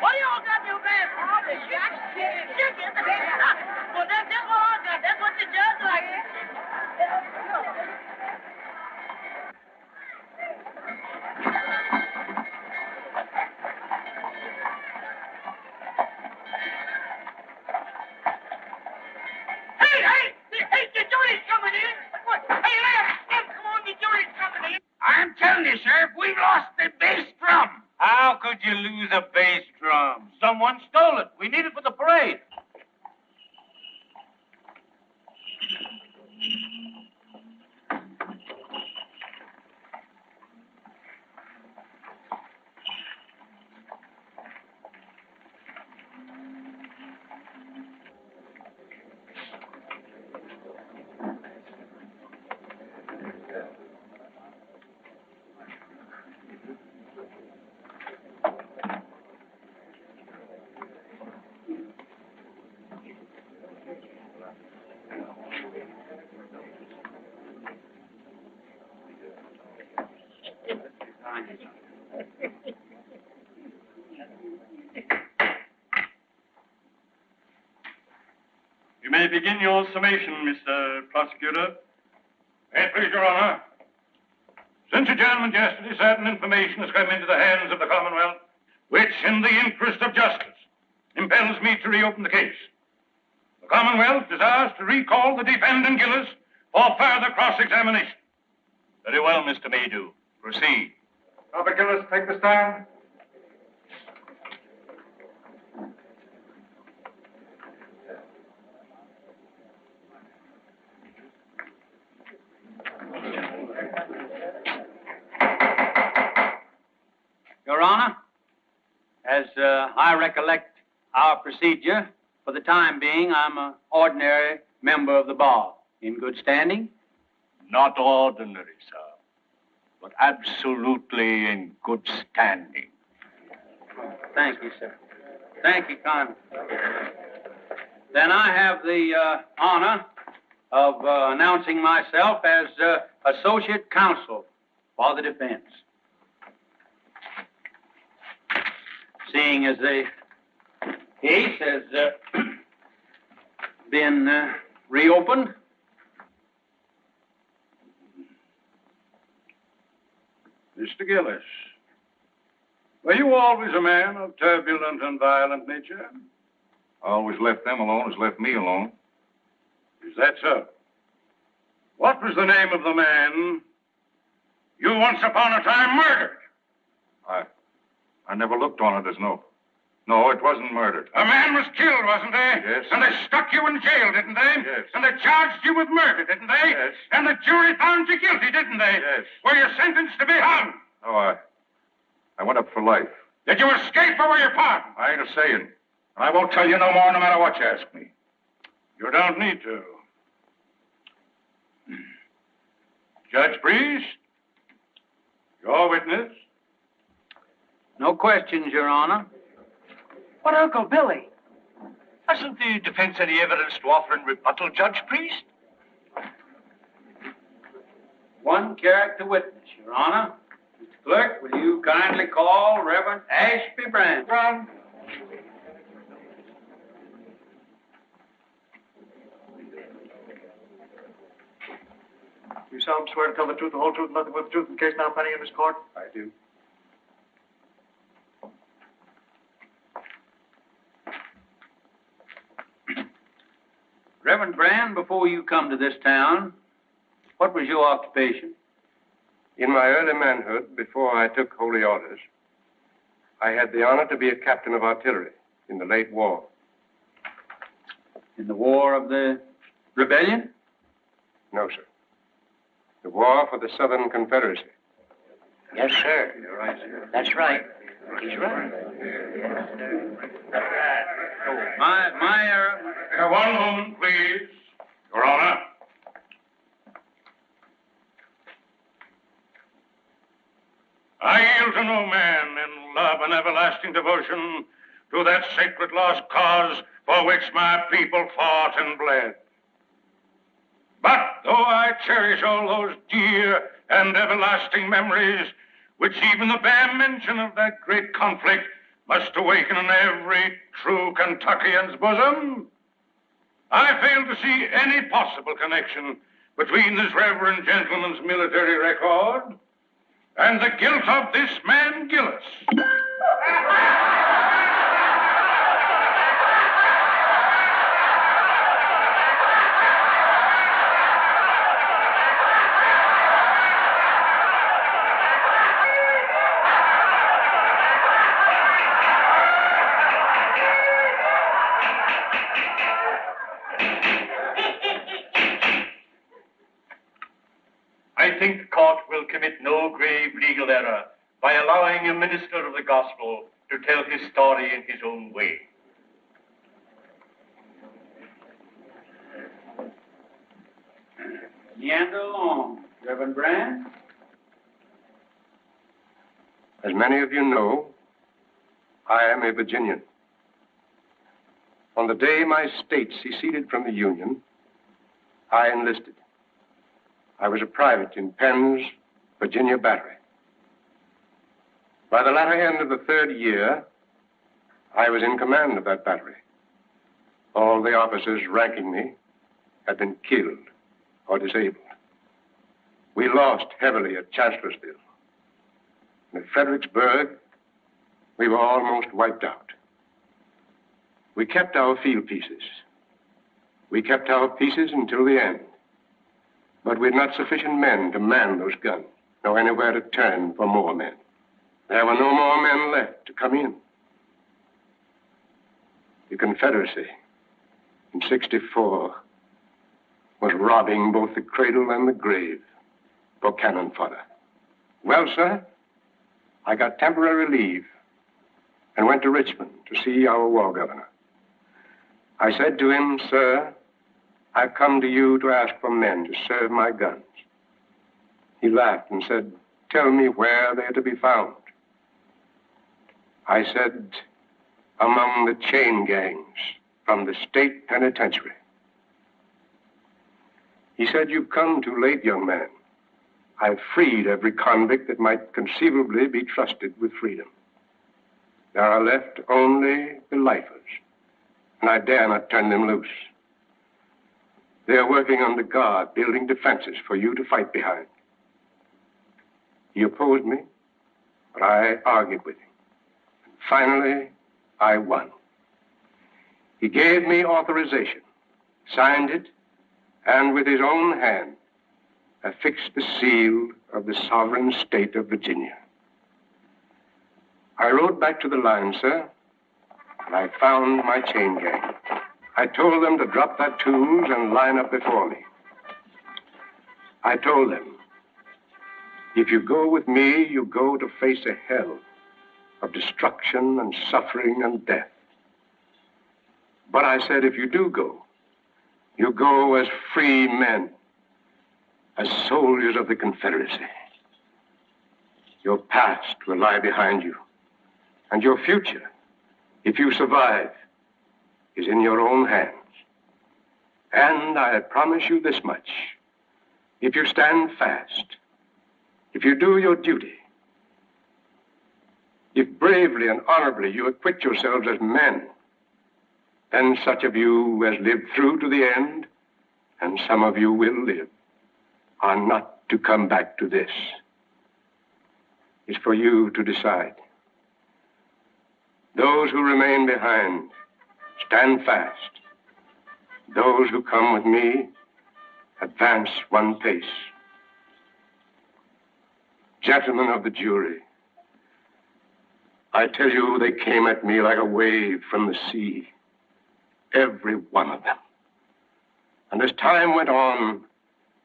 What do y'all got in your bag? Chicken. Well, that's what I got. That's what the judge likes. Hey, the jury's coming in. Hey, Lamb, come on, the jury's coming in. I'm telling you, Sheriff, we've lost the bass drum. How could you lose a bass drum? Someone stole it. We need it for the parade. may begin your summation, Mr. Prosecutor. May it please Your Honor. Since adjournment yesterday, certain information has come into the hands of the Commonwealth, which, in the interest of justice, impels me to reopen the case. The Commonwealth desires to recall the defendant Giudice for further cross-examination. Very well, Mr. Maydew. Proceed. Robert Giudice, take the stand. Your Honor, as I recollect our procedure, for the time being, I'm an ordinary member of the bar. In good standing? Not ordinary, sir, but absolutely in good standing. Thank you, sir. Thank you kindly. Then I have the honor of announcing myself as Associate Counsel for the defense. Seeing as the case has been reopened, Mr. Giudice, were you always a man of turbulent and violent nature? I always left them alone as left me alone. Is that so? What was the name of the man you once upon a time murdered? I never looked on it as no, it wasn't murdered. A man was killed, wasn't he? Yes. And they stuck you in jail, didn't they? Yes. And they charged you with murder, didn't they? Yes. And the jury found you guilty, didn't they? Yes. Were you sentenced to be hung? No, I went up for life. Did you escape or were you pardoned? I ain't a saying. And I won't tell you no more no matter what you ask me. You don't need to. Judge Priest, your witness. no questions, Your Honor. But, Uncle Billy, hasn't the defense any evidence to offer in rebuttal, Judge Priest? One character witness, Your Honor. Mr. Clerk, will you kindly call Reverend Ashby Brand? Run. You solemnly swear to tell the truth, the whole truth, and nothing but the truth in the case now pending in this court? I do. Reverend Brand, before you come to this town, what was your occupation? In my early manhood, before I took holy orders, I had the honor to be a captain of artillery in the late war. In the War of the Rebellion? No, sir. The war for the Southern Confederacy. Yes, sir. You're right, sir. That's right. He's right. My error. One moment, please. Your Honor. I yield to no man in love and everlasting devotion to that sacred lost cause for which my people fought and bled. But though I cherish all those dear and everlasting memories, which even the bare mention of that great conflict must awaken in every true Kentuckian's bosom, I fail to see any possible connection between this reverend gentleman's military record and the guilt of this man, Giudice. I think the court will commit no grave legal error by allowing a minister of the gospel to tell his story in his own way. Meander along, Reverend Brand. As many of you know, I am a Virginian. On the day my state seceded from the Union, I enlisted. I was a private in Penn's Virginia Battery. By the latter end of the third year, I was in command of that battery. All the officers ranking me had been killed or disabled. We lost heavily at Chancellorsville. And at Fredericksburg, we were almost wiped out. We kept our field pieces. We kept our pieces until the end. But we had not sufficient men to man those guns, nor anywhere to turn for more men. There were no more men left to come in. The Confederacy in '64 was robbing both the cradle and the grave for cannon fodder. Well, sir, I got temporary leave and went to Richmond to see our war governor. I said to him, "Sir, I've come to you to ask for men to serve my guns." He laughed and said, "Tell me where they're to be found." I said, "Among the chain gangs from the state penitentiary." He said, "You've come too late, young man. I've freed every convict that might conceivably be trusted with freedom. There are left only the lifers, and I dare not turn them loose. They're working under guard, building defenses for you to fight behind." He opposed me, but I argued with him. And finally, I won. He gave me authorization, signed it, and with his own hand, affixed the seal of the sovereign state of Virginia. I rode back to the line, sir, and I found my chain gang. I told them to drop their tools and line up before me. I told them, if you go with me, you go to face a hell of destruction and suffering and death. But I said, if you do go, you go as free men, as soldiers of the Confederacy. Your past will lie behind you, and your future, if you survive, is in your own hands. And I promise you this much. If you stand fast, if you do your duty, if bravely and honorably you acquit yourselves as men, then such of you as live through to the end, and some of you will live, are not to come back to this. It's for you to decide. Those who remain behind, stand fast. Those who come with me, advance one pace. Gentlemen of the jury, I tell you, they came at me like a wave from the sea, every one of them. And as time went on,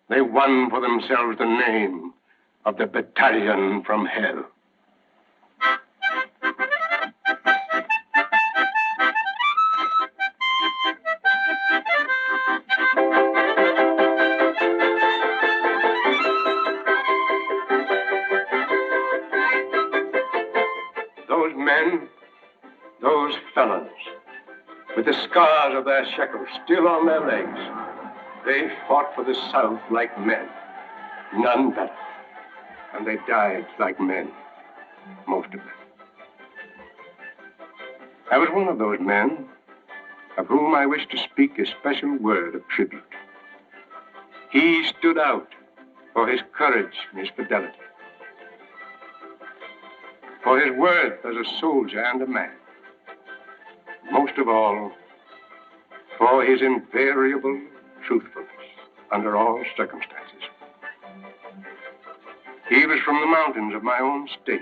they won for themselves the name of the battalion from hell. Those men, those felons, with the scars of their shekels still on their legs, they fought for the South like men, none better. And they died like men, most of them. I was one of those men of whom I wish to speak a special word of tribute. He stood out for his courage and his fidelity, for his worth as a soldier and a man. Most of all, for his invariable truthfulness under all circumstances. He was from the mountains of my own state,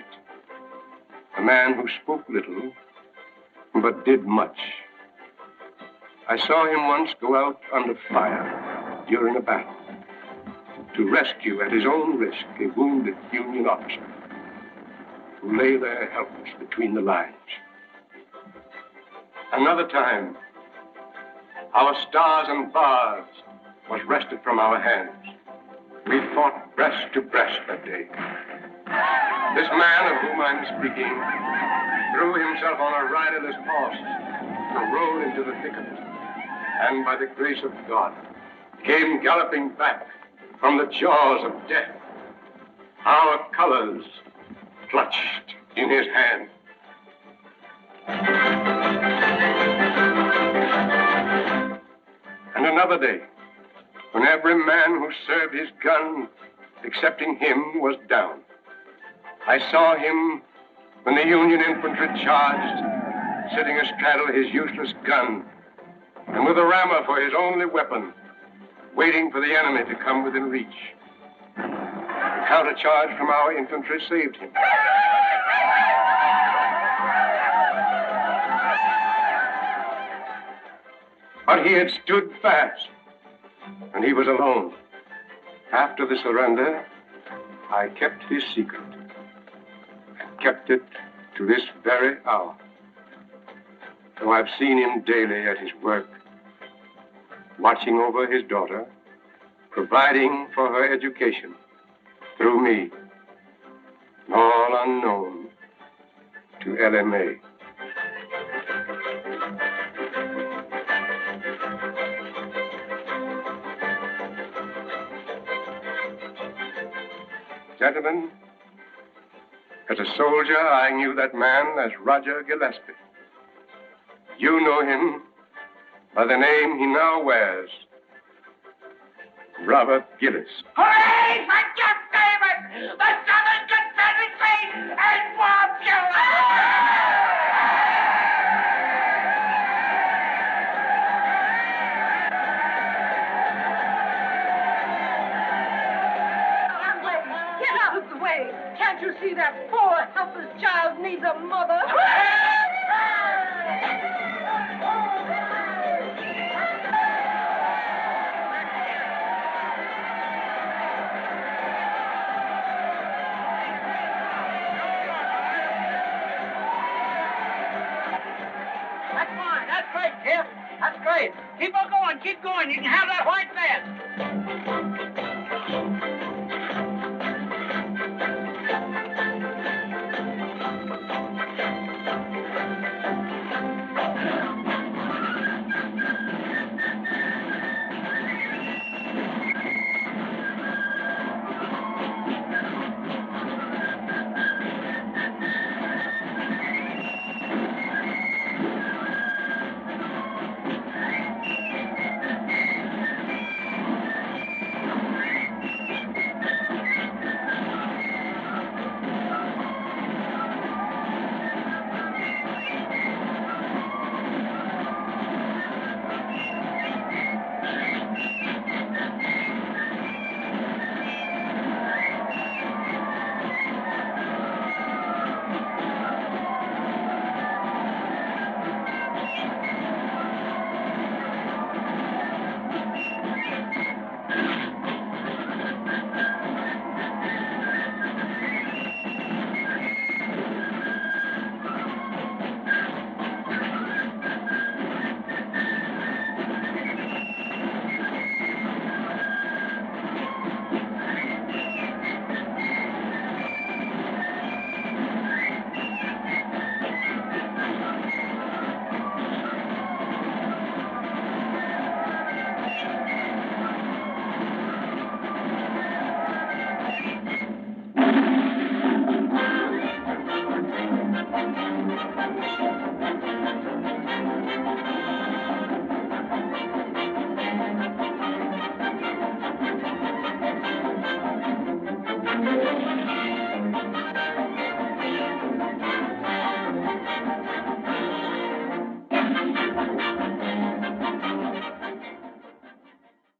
a man who spoke little, but did much. I saw him once go out under fire during a battle to rescue at his own risk a wounded Union officer who lay there helpless between the lines. Another time, our stars and bars was wrested from our hands. We fought breast to breast that day. This man of whom I'm speaking threw himself on a riderless horse to roll into the thick of it, and by the grace of God, came galloping back from the jaws of death, our colors clutched in his hand. another day, when every man who served his gun, excepting him, was down. I saw him when the Union infantry charged, sitting astraddle his useless gun, and with a rammer for his only weapon, waiting for the enemy to come within reach. The countercharge from our infantry saved him. But he had stood fast, and he was alone. After the surrender, I kept his secret, and kept it to this very hour. Though I've seen him daily at his work, watching over his daughter, providing for her education through me, all unknown to LMA. Gentlemen, as a soldier, I knew that man as Roger Gillespie. You know him by the name he now wears, Robert Giudice. Hooray for your favorite, the Southern Confederacy and popular! Get out of the way! Can't you see that poor, helpless child needs a mother? That's fine. That's great, Kip. That's great. Keep on going. Keep going. You can have that white vest.